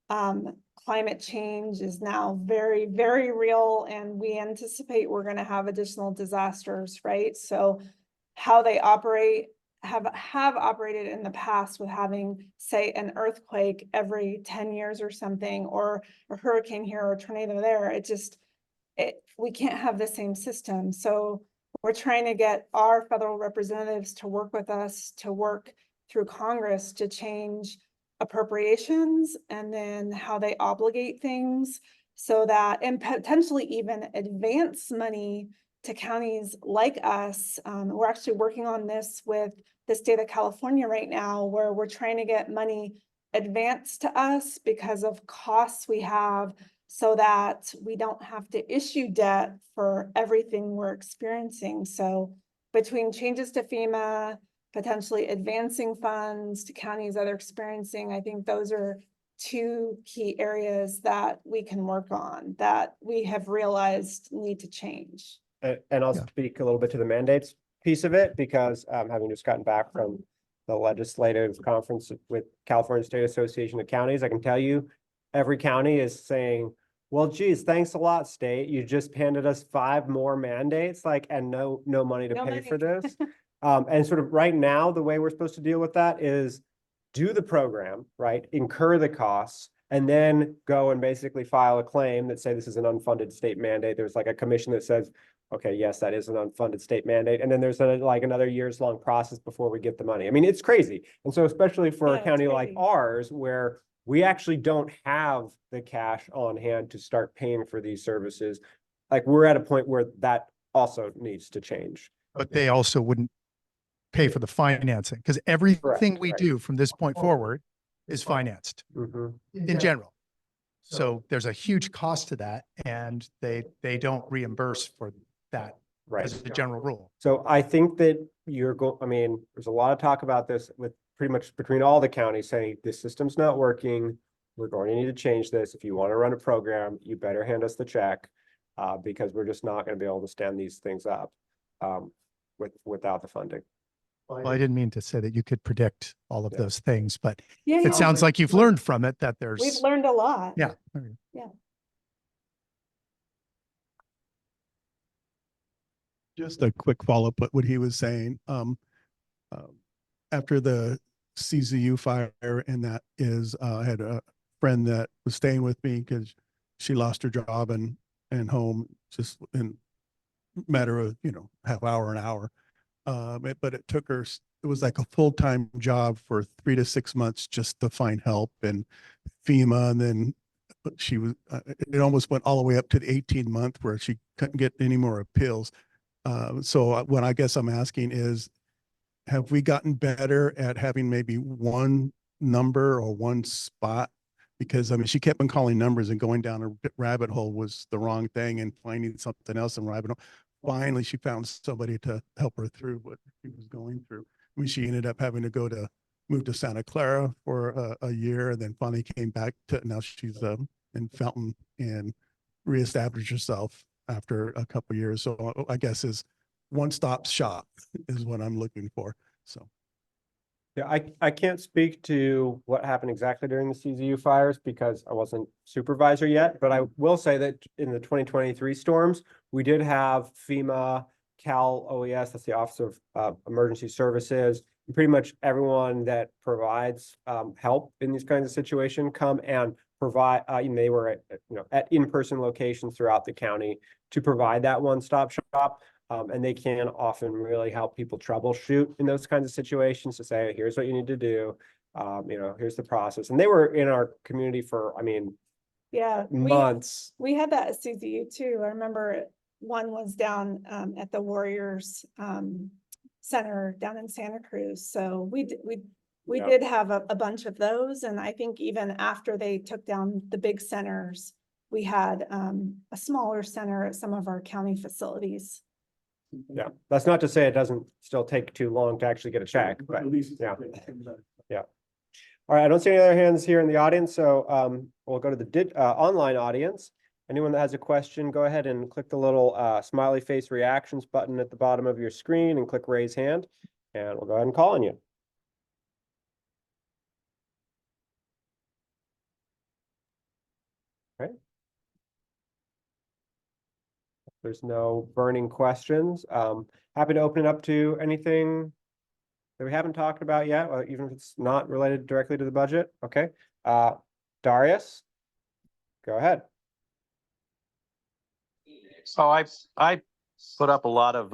climate change is now very, very real and we anticipate we're going to have additional disasters, right? So how they operate have operated in the past with having, say, an earthquake every 10 years or something, or a hurricane here or a tornado there. We can't have the same system. So we're trying to get our federal representatives to work with us to work through Congress to change appropriations and then how they obligate things so that, and potentially even advance money to counties like us. We're actually working on this with the state of California right now, where we're trying to get money advanced to us because of costs we have so that we don't have to issue debt for everything we're experiencing. So between changes to FEMA, potentially advancing funds to counties that are experiencing, I think those are 2 key areas that we can work on that we have realized need to change. And I'll speak a little bit to the mandates piece of it because having just gotten back from the legislative conference with California State Association of Counties, I can tell you every county is saying, well, geez, thanks a lot, state. You just handed us 5 more mandates, like, and no money to pay for this. And sort of right now, the way we're supposed to deal with that is do the program, right? Incur the costs, and then go and basically file a claim that say this is an unfunded state mandate. There's like a commission that says, okay, yes, that is an unfunded state mandate. And then there's like another years-long process before we get the money. I mean, it's crazy. And so especially for a county like ours, where we actually don't have the cash on hand to start paying for these services, like we're at a point where that also needs to change. But they also wouldn't pay for the financing because everything we right. do from this point forward is financed in general. So there's a huge cost to that and they don't reimburse for that Right. as a general rule. So I think that I mean, there's a lot of talk about this with pretty much between all the counties saying this system's not working. We're going to need to change this. If you want to run a program, you better hand us the check because we're just not going to be able to stand these things up without the funding. Well, I didn't mean to say that you could predict all of those things, but Yeah, it sounds like you've learned from it that we've there's, learned a lot. yeah. Just a quick follow-up, what he was saying. after the CZU fire, and that is, I had a friend that was staying with me because she lost her job and home just in matter of, half hour, an hour. But it took her, it was like a full-time job for 3 to 6 months just to find help and FEMA. And then she was, it almost went all the way up to the 18-month where she couldn't get any more appeals. So what I guess I'm asking is, have we gotten better at having maybe one number or one spot? Because I mean, she kept on calling numbers and going down a rabbit hole was the wrong thing and finding something else in rabbit hole. Finally, she found somebody to help her through what she was going through. I mean, she ended up having to move to Santa Clara for a year, and then finally came back to, now she's in Fountain and reestablished herself after a couple of years. So I guess is one-stop shop is what I'm looking for. So. Yeah, I can't speak to what happened exactly during the CZU fires because I wasn't supervisor yet, but I will say that in the 2023 storms, we did have FEMA, Cal OES, that's the Office of Emergency Services, and pretty much everyone that provides help in these kinds of situations come and provide, they were at in-person locations throughout the county to provide that one-stop shop. And they can often really help people troubleshoot in those kinds of situations to say, here's what you need to do. Here's the process. And they were in our community for, Yeah. months. We had that at CZU too. I remember one was down at the Warriors Center down in Santa Cruz. So we Yeah. did have a bunch of those. And I think even after they took down the big centers, we had a smaller center at some of our county facilities. Yeah, that's not to say it doesn't still take too long to actually get a check, but yeah. Yeah. All right, I don't see any other hands here in the audience, so we'll go to the online audience. Anyone that has a question, go ahead and click the little smiley face reactions button at the bottom of your screen and click raise hand, and we'll go ahead and call on you. Okay. There's no burning questions. Happy to open it up to anything that we haven't talked about yet, even if it's not related directly to the budget. Okay. Darius, go ahead. So I put up a lot of,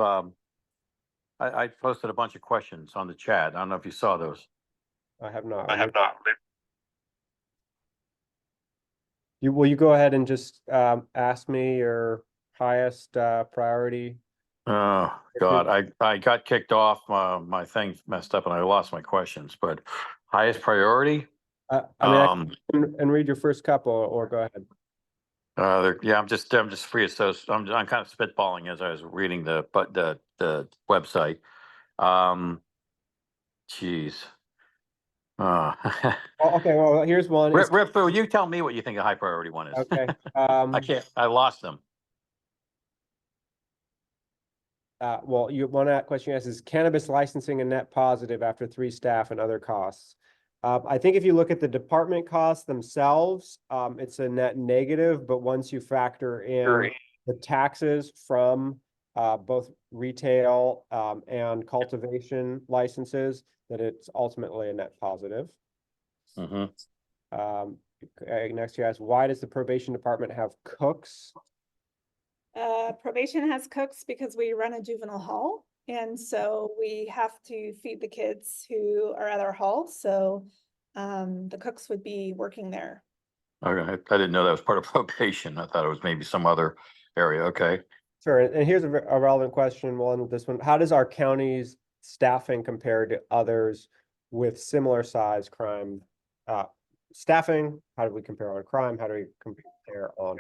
I posted a bunch of questions on the chat. I don't know if you saw those. I have not. I have not. Will you go ahead and just ask me your highest priority? Oh, God, I got kicked off, my thing messed up and I lost my questions, but highest priority? I can read your first couple or go ahead. Yeah, I'm just free. So I'm kind of spitballing as I was reading the website. Geez. Okay, well, here's one. Rip, will you tell me what you think a high priority one is? Okay. I lost them. Well, one question you asked is cannabis licensing a net positive after 3 staff and other costs? I think if you look at the department costs themselves, it's a net negative, but once you factor in the taxes from both retail and cultivation licenses, that it's ultimately a net positive. Next you ask, why does the probation department have cooks? Probation has cooks because we run a juvenile hall. And so we have to feed the kids who are at our hall. So the cooks would be working there. Okay, I didn't know that was part of probation. I thought it was maybe some other area. Okay. Sure. And here's a relevant question. We'll end with this one. How does our county's staffing compare to others with similar size crime? Staffing, how do we compare on crime? How do we compare on?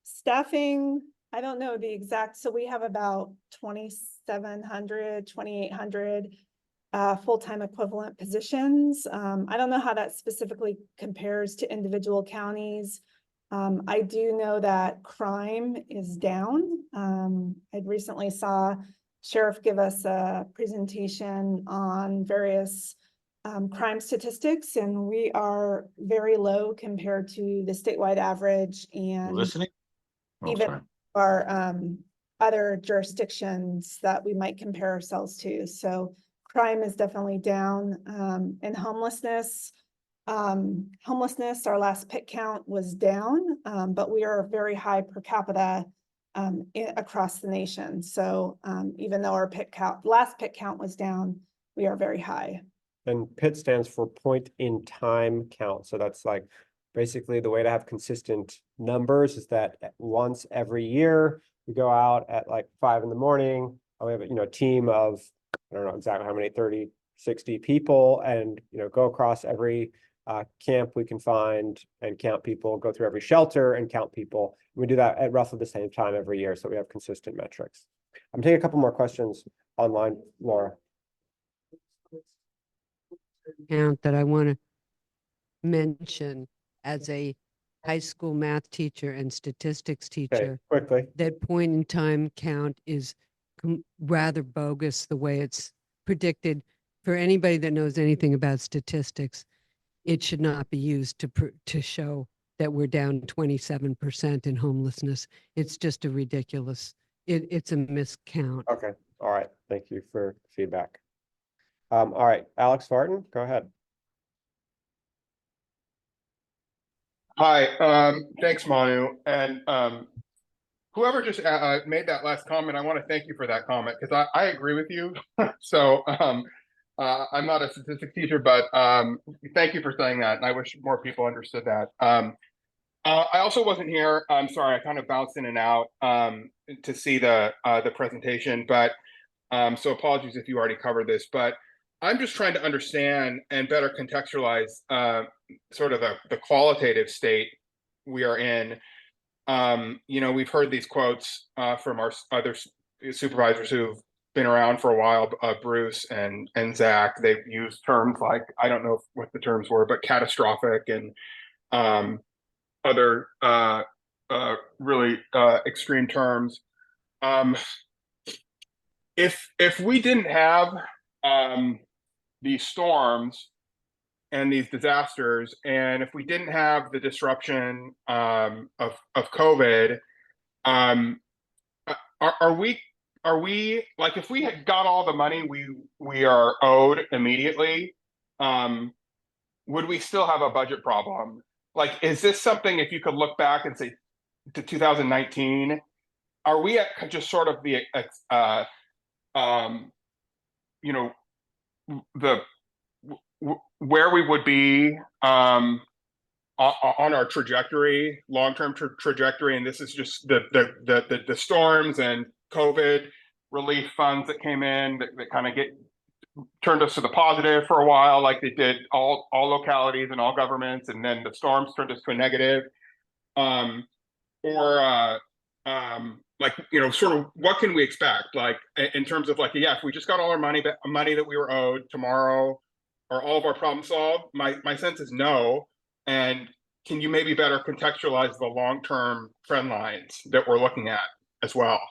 Staffing, I don't know the exact, so we have about 2,700, 2,800 full-time equivalent positions. I don't know how that specifically compares to individual counties. I do know that crime is down. I recently saw Sheriff give us a presentation on various crime statistics, and we are very low compared to the statewide average and Listening? Oh, even sorry. other jurisdictions that we might compare ourselves to. So crime is definitely down, and homelessness. Our last pit count was down, but we are very high per capita across the nation. So even though our last pit count was down, we are very high. And PIT stands for point in time count. So that's like basically the way to have consistent numbers is that once every year we go out at like 5 in the morning. We have a team of, I don't know exactly how many, 30, 60 people, and go across every camp we can find and count people, go through every shelter and count people. We do that at roughly the same time every year, so we have consistent metrics. I'm taking a couple more questions online, Laura. Count that I want to mention as a high school math teacher and statistics Okay, teacher, quickly. that point in time count is rather bogus the way it's predicted. For anybody that knows anything about statistics, it should not be used to show that we're down 27% in homelessness. It's just a ridiculous, it's a miscount. Okay, all right. Thank you for feedback. All right, Alex Farton, go ahead. Hi, thanks, Manu. And whoever just made that last comment, I want to thank you for that comment because I agree with you. So I'm not a statistics teacher, but thank you for saying that. And I wish more people understood that. I also wasn't here. I'm sorry, I kind of bounced in and out to see the presentation, but so apologies if you already covered this, but I'm just trying to understand and better contextualize sort of the qualitative state we are in. We've heard these quotes from our other supervisors who've been around for a while, Bruce and Zach. They've used terms like, I don't know what the terms were, but catastrophic and other really extreme terms. If we didn't have these storms and these disasters, and if we didn't have the disruption of COVID, are we like, if we had got all the money we are owed immediately, would we still have a budget problem? Like, is this something, if you could look back and say to 2019, are we at just sort of the where we would be on our trajectory, long-term trajectory, and this is just the storms and COVID relief funds that came in that kind of turned us to the positive for a while, like they did all localities and all governments, and then the storms turned us to a negative, like, sort of what can we expect, like in terms of like, yeah, if we just got all our money that we were owed tomorrow, are all of our problems solved? My sense is no. And can you maybe better contextualize the long-term trend lines that we're looking at as well?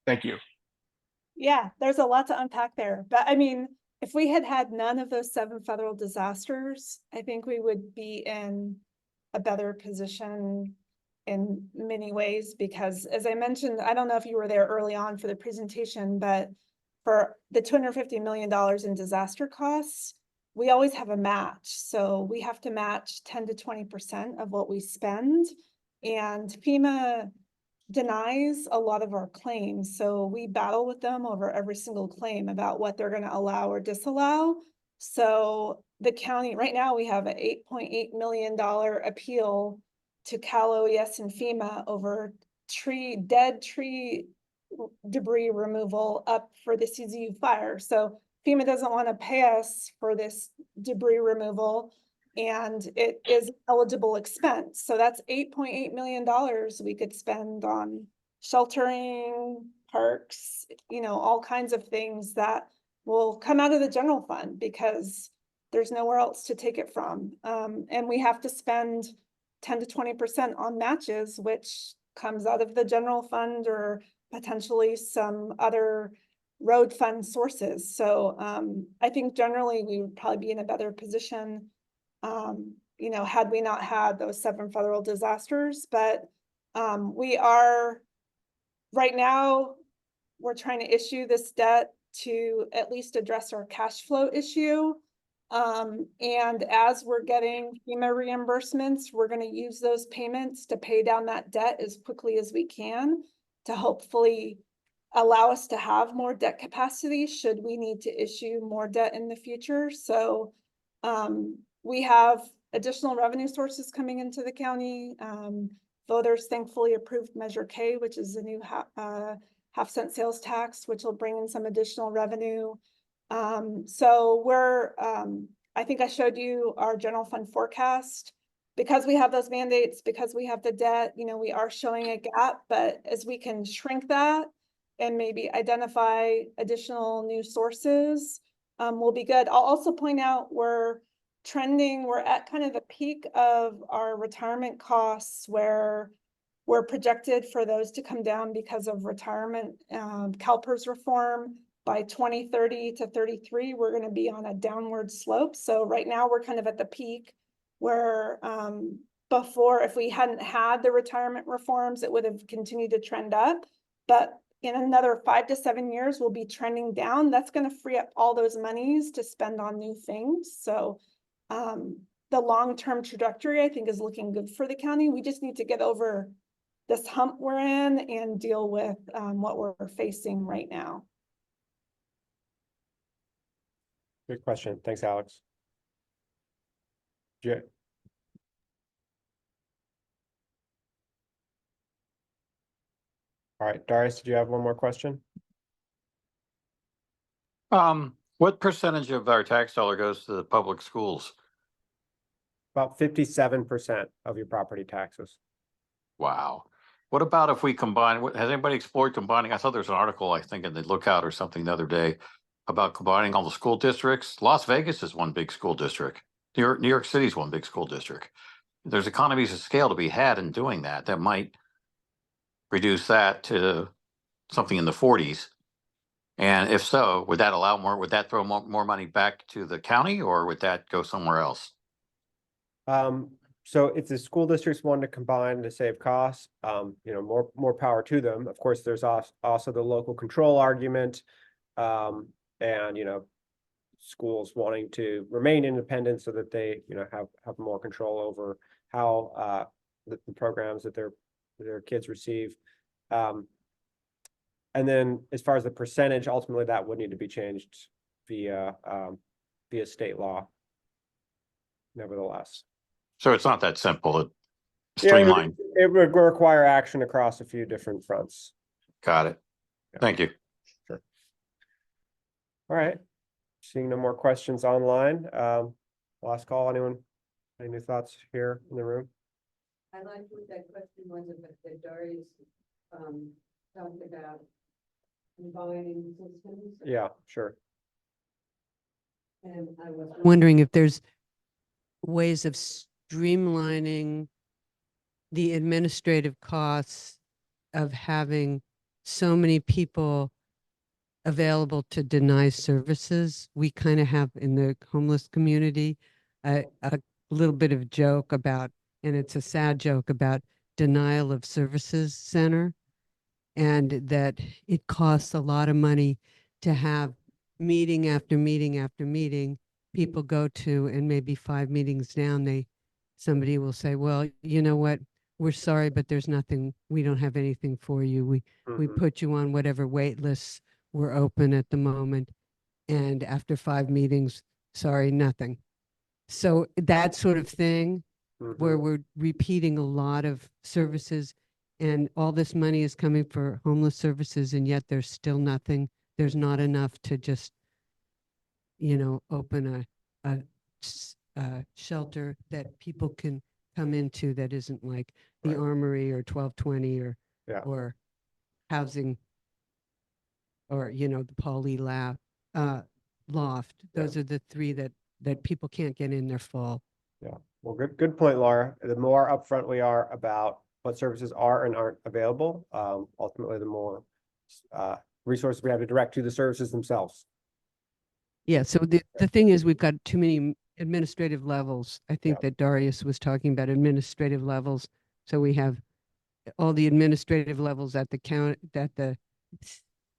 Thank you. Yeah, there's a lot to unpack there. But I mean, if we had had none of those 7 federal disasters, I think we would be in a better position in many ways, because as I mentioned, I don't know if you were there early on for the presentation, but for the $250 million in disaster costs, we always have a match. So we have to match 10 to 20% of what we spend. And FEMA denies a lot of our claims. So we battle with them over every single claim about what they're going to allow or disallow. So the county, right now we have an $8.8 million appeal to Cal OES and FEMA over dead tree debris removal up for the CZU fire. So FEMA doesn't want to pay us for this debris removal, and it is eligible expense. So that's $8.8 million we could spend on sheltering, parks, all kinds of things that will come out of the general fund because there's nowhere else to take it from. And we have to spend 10 to 20% on matches, which comes out of the general fund or potentially some other road fund sources. So I think generally we would probably be in a better position, had we not had those 7 federal disasters. But we are right now, we're trying to issue this debt to at least address our cash flow issue. And as we're getting FEMA reimbursements, we're gonna use those payments to pay down that debt as quickly as we can to hopefully allow us to have more debt capacity should we need to issue more debt in the future. So we have additional revenue sources coming into the county. Voters thankfully approved Measure K, which is a new half-cent sales tax, which will bring in some additional revenue. So we're, I think I showed you our general fund forecast. Because we have those mandates, because we have the debt, you know, we are showing a gap, but as we can shrink that and maybe identify additional new sources, we'll be good. I'll also point out we're at kind of the peak of our retirement costs where we're projected for those to come down because of retirement, CalPERS reform. By 2030 to 33, we're going to be on a downward slope. So right now we're kind of at the peak where before, if we hadn't had the retirement reforms, it would have continued to trend up. But in another 5 to 7 years, we'll be trending down. That's going to free up all those monies to spend on new things. So the long-term trajectory, I think, is looking good for the county. We just need to get over this hump we're in and deal with what we're facing right now. Good question. Thanks, Alex. Jay. All right, Darius, did you have one more question? What percentage of our tax dollar goes to the public schools? About 57% of your property taxes. Wow. What about if we combine, has anybody explored combining? I thought there was an article, I think, in the Lookout or something the other day about combining all the school districts. Las Vegas is one big school district. New York City is one big school district. There's economies of scale to be had in doing that. That might reduce that to something in the 40s. And if so, would that allow more, would that throw more money back to the county, or would that go somewhere else? So if the school districts want to combine to save costs, you know, more power to them. Of course, there's also the local control argument, and you know, schools wanting to remain independent so that they, you know, have more control over how the programs that their kids receive. And then as far as the percentage, ultimately that would need to be changed via state law. Nevertheless. So it's not that simple to Yeah, streamline. it would require action across a few different fronts. Got it. Yeah. Thank you. Sure. All right. Seeing no more questions online. Last call. Anyone? Any new thoughts here in the room? I like what that question was about that Darius talked about combining systems. Yeah, sure. And I was wondering if there's ways of streamlining the administrative costs of having so many people available to deny services. We kind of have in the homeless community a little bit of joke about, and it's a sad joke about denial of services center, and that it costs a lot of money to have meeting after meeting after meeting people go to, and maybe 5 meetings down, somebody will say, well, you know what, we're sorry, but there's nothing, we don't have anything for you. We put you on whatever wait lists were open at the moment. And after 5 meetings, sorry, nothing. So that sort of thing where we're repeating a lot of services, and all this money is coming for homeless services, and yet there's still nothing. There's not enough to just, you know, open a shelter that people can come into that isn't like the Armory or 1220 or housing, or, you know, the Paul Lee Loft. Those are the 3 that people can't get in their fall. Yeah, well, good point, Laura. The more upfront we are about what services are and aren't available, ultimately, the more resources we have to direct to the services themselves. Yeah, so the thing is, we've got too many administrative levels. I think that Darius was talking about administrative levels. So we have all the administrative levels at the county, at the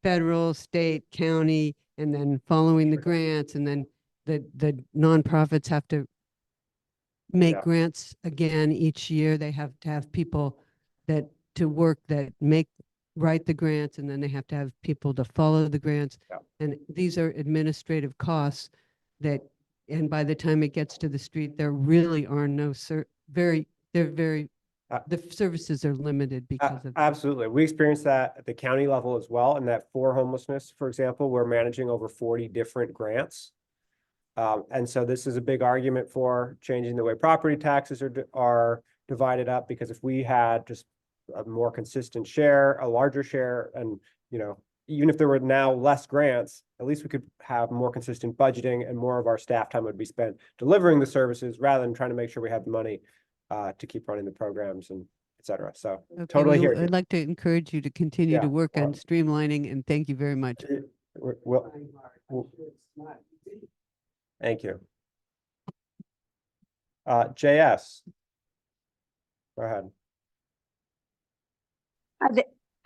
federal, state, county, and then following the grants, and then the nonprofits have to make Yeah. grants again each year. They have to have people to work that write the grants, and then they have to have people to follow the grants. Yeah. And these are administrative costs and by the time it gets to the street, there really are no the services are limited because of. Absolutely. We experienced that at the county level as well. And that for homelessness, for example, we're managing over 40 different grants. And so this is a big argument for changing the way property taxes are divided up, because if we had just a more consistent share, a larger share, and, even if there were now less grants, at least we could have more consistent budgeting, and more of our staff time would be spent delivering the services rather than trying to make sure we have the money to keep running the programs and et cetera. So Okay, totally well, hear you. I'd like to encourage you to continue Yeah, to work on well- streamlining, and thank you very much. Well, thank you. JS. Go ahead.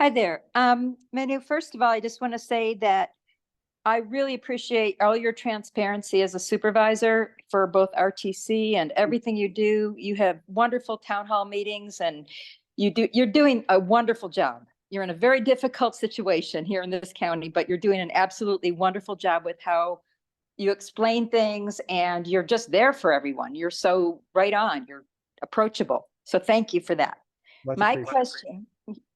Hi there. Manu, first of all, I just want to say that I really appreciate all your transparency as a supervisor for both RTC and everything you do. You have wonderful town hall meetings, and you're doing a wonderful job. You're in a very difficult situation here in this county, but you're doing an absolutely wonderful job with how you explain things, and you're just there for everyone. You're so right on. You're approachable. So thank you for that. Much My appreciated. question,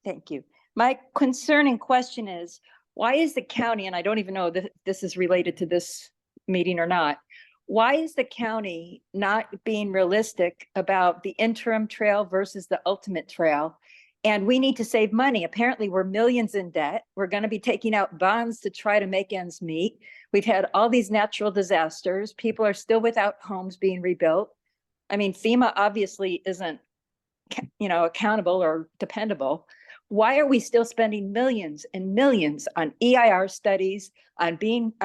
thank you. My concerning question is, why is the county, and I don't even know that this is related to this meeting or not, why is the county not being realistic about the interim trail versus the ultimate trail? And we need to save money. Apparently, we're millions in debt. We're going to be taking out bonds to try to make ends meet. We've had all these natural disasters. People are still without homes being rebuilt. I mean, FEMA obviously isn't, accountable or dependable. Why are we still spending millions and millions on EIR studies, on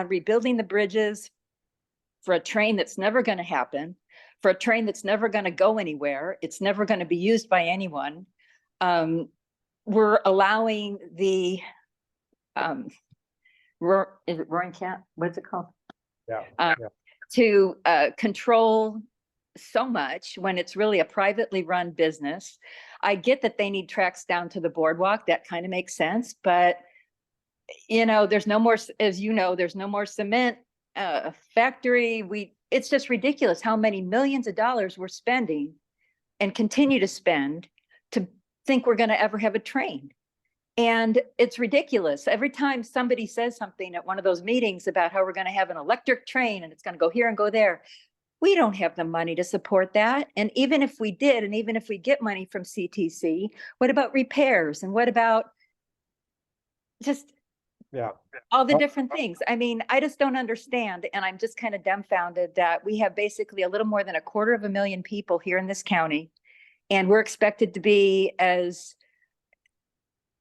rebuilding the bridges for a train that's never going to happen, for a train that's never going to go anywhere? It's never going to be used by anyone. We're allowing the, is it Roaring Cat? What's it called? Yeah. To control so much when it's really a privately run business. I get that they need tracks down to the boardwalk. That kind of makes sense. But, there's no more, as you know, there's no more cement factory. It's just ridiculous how many millions of dollars we're spending and continue to spend to think we're going to ever have a train. And it's ridiculous. Every time somebody says something at one of those meetings about how we're going to have an electric train and it's going to go here and go there, we don't have the money to support that. And even if we did, and even if we get money from CTC, what about repairs? And what about just all the different things? I mean, I just don't understand. And I'm just kind of dumbfounded that we have basically a little more than 250,000 people here in this county. And we're expected to be as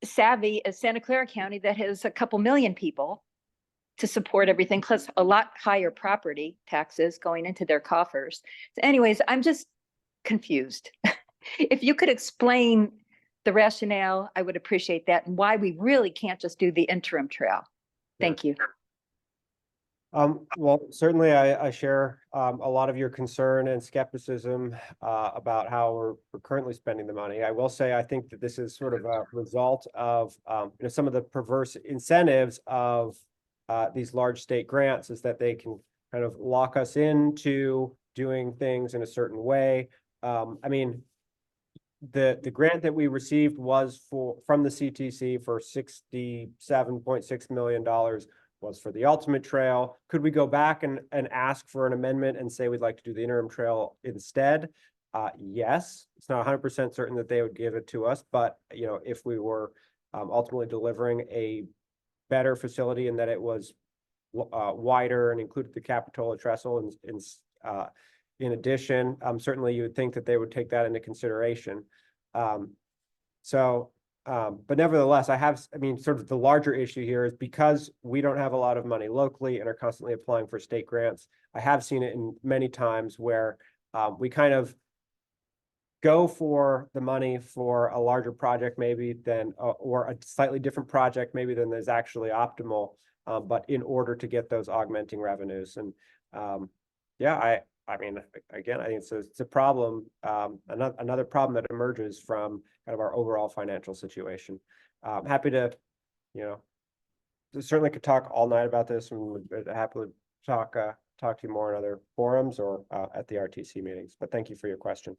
savvy as Santa Clara County that has a couple million people to support everything, plus a lot higher property taxes going into their coffers. So anyways, I'm just confused. If you could explain the rationale, I would appreciate that, and why we really can't just do the interim trail. Thank you. Well, certainly I share a lot of your concern and skepticism about how we're currently spending the money. I will say, I think that this is sort of a result of some of the perverse incentives of these large state grants, is that they can kind of lock us into doing things in a certain way. I mean, the grant that we received was from the CTC for $67.6 million, was for the ultimate trail. Could we go back and ask for an amendment and say we'd like to do the interim trail instead? Yes, it's not 100% certain that they would give it to us, but if we were ultimately delivering a better facility and that it was wider and included the Capitola trestle, and in addition, certainly you would think that they would take that into consideration. But nevertheless, sort of the larger issue here is because we don't have a lot of money locally and are constantly applying for state grants. I have seen it in many times where we kind of go for the money for a larger project maybe than, or a slightly different project maybe than is actually optimal. But in order to get those augmenting revenues and, yeah, I mean, again, I think it's a problem, another problem that emerges from kind of our overall financial situation. Happy to, you know, certainly could talk all night about this and would happily talk to you more in other forums or at the RTC meetings, but thank you for your question.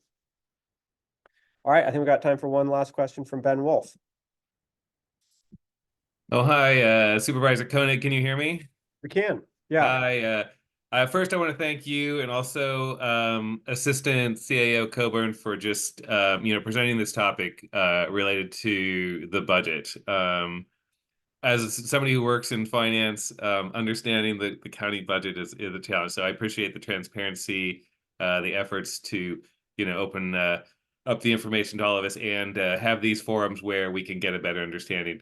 All right, I think we got time for one last question from Ben Wolf. Oh, hi, Supervisor Koenig, can you hear me? We can, yeah. Hi, first I want to thank you and also Assistant CAO Coburn for just, presenting this topic related to the budget. As somebody who works in finance, understanding that the county budget is a challenge. So I appreciate the transparency, the efforts to, open up the information to all of us and have these forums where we can get a better understanding.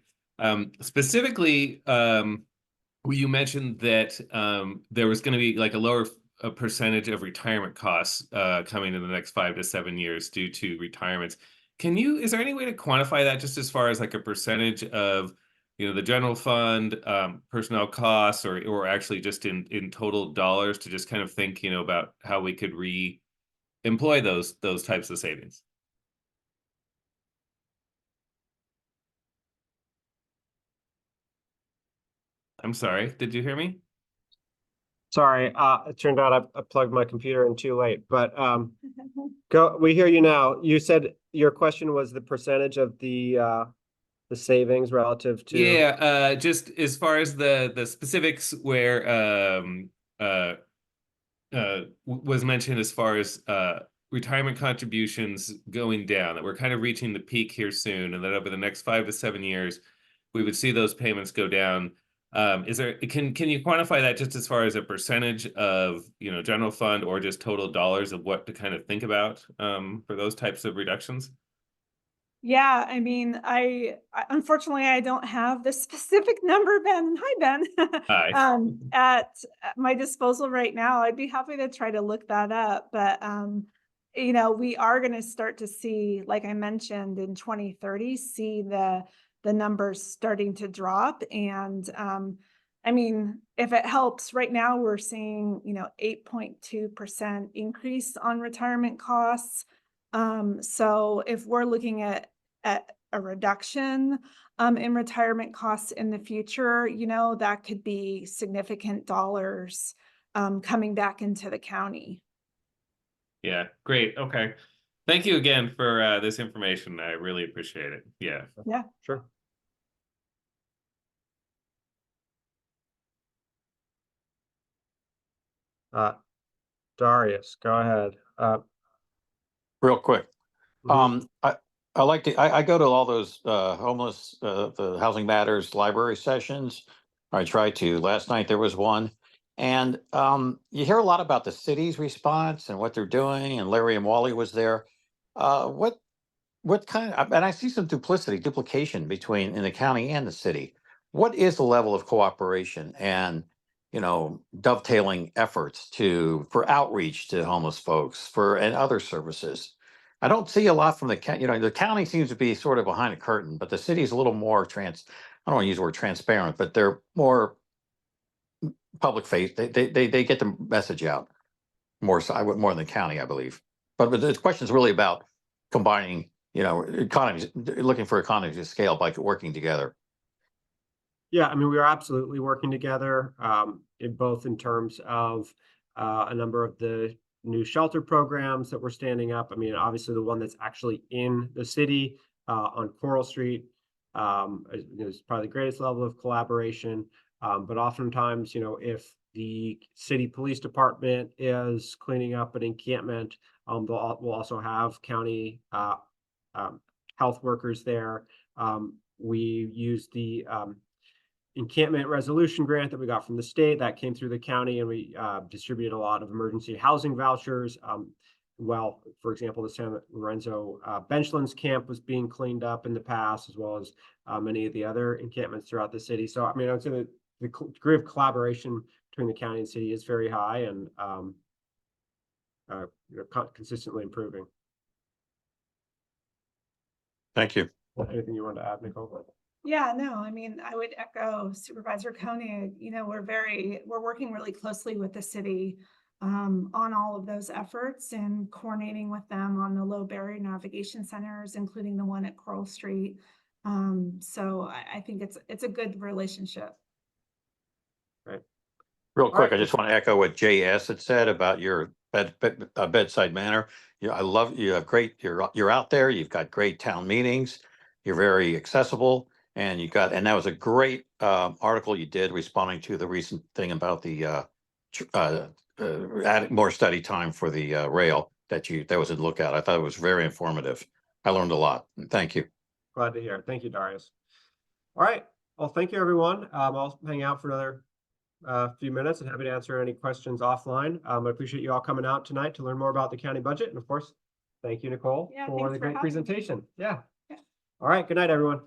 Specifically, you mentioned that there was going to be like a lower percentage of retirement costs coming in the next 5 to 7 years due to retirements. Is there any way to quantify that just as far as like a percentage of, the general fund, personnel costs, or actually just in total dollars to just kind of think, about how we could re-employ those types of savings? I'm sorry, did you hear me? Sorry, it turned out I plugged my computer in too late, but we hear you now. You said your question was the percentage of the savings relative to. Yeah, just as far as the specifics where was mentioned as far as retirement contributions going down, that we're kind of reaching the peak here soon, and that over the next 5 to 7 years, we would see those payments go down. Can you quantify that just as far as a percentage of, general fund or just total dollars of what to kind of think about for those types of reductions? Yeah, I mean, unfortunately, I don't have the specific number, Ben. Hi, Ben. Hi. At my disposal right now. I'd be happy to try to look that up, but we are going to start to see, like I mentioned, in 2030, see the numbers starting to drop. And I mean, if it helps, right now we're seeing 8.2% increase on retirement costs. So if we're looking at a reduction in retirement costs in the future, that could be significant dollars coming back into the county. Yeah, great. Okay. Thank you again for this information. I really appreciate it. Yeah. Yeah, sure. Darius, go ahead. Real quick. I go to all those homeless, the Housing Matters library sessions. I tried to. Last night there was one. And you hear a lot about the city's response and what they're doing. And Larry and Wally was there. What kind of, and I see some duplication between in the county and the city. What is the level of cooperation and, dovetailing efforts for outreach to homeless folks and other services? I don't see a lot from the county. The county seems to be sort of behind a curtain, but the city is a little more I don't want to use the word transparent, but they're more public face. They get the message out more than the county, I believe. But the question is really about combining, economies, looking for economies of scale by working together. Yeah, I mean, we are absolutely working together, in terms of a number of the new shelter programs that we're standing up. I mean, obviously the one that's actually in the city on Coral Street is probably the greatest level of collaboration. But oftentimes, if the city police department is cleaning up an encampment, we'll also have county health workers there. We use the encampment resolution grant that we got from the state that came through the county, and we distributed a lot of emergency housing vouchers. For example, the San Lorenzo Benchlands camp was being cleaned up in the past, as well as many of the other encampments throughout the city. So, I mean, I would say that the degree of collaboration between the county and city is very high and consistently improving. Thank you. Anything you want to add, Nicole? Yeah, no, I mean, I would echo Supervisor Koenig, we're working really closely with the city on all of those efforts and coordinating with them on the low barrier navigation centers, including the one at Coral Street. So I think it's a good relationship. Real All quick, right. I just want to echo what JS had said about your bedside manner. I love, you have great, you're out there, you've got great town meetings, you're very accessible, and and that was a great article you did responding to the recent thing about the adding more study time for the rail that was a lookout. I thought it was very informative. I learned a lot. Thank you. Glad to hear. Thank you, Darius. All right. Well, thank you, everyone. I'll hang out for another few minutes and happy to answer any questions offline. I appreciate you all coming out tonight to learn more about the county budget. And of course, thank you, Nicole, Yeah, for thanks the for great having me. presentation. Yeah. Yeah. All right. Good night, everyone.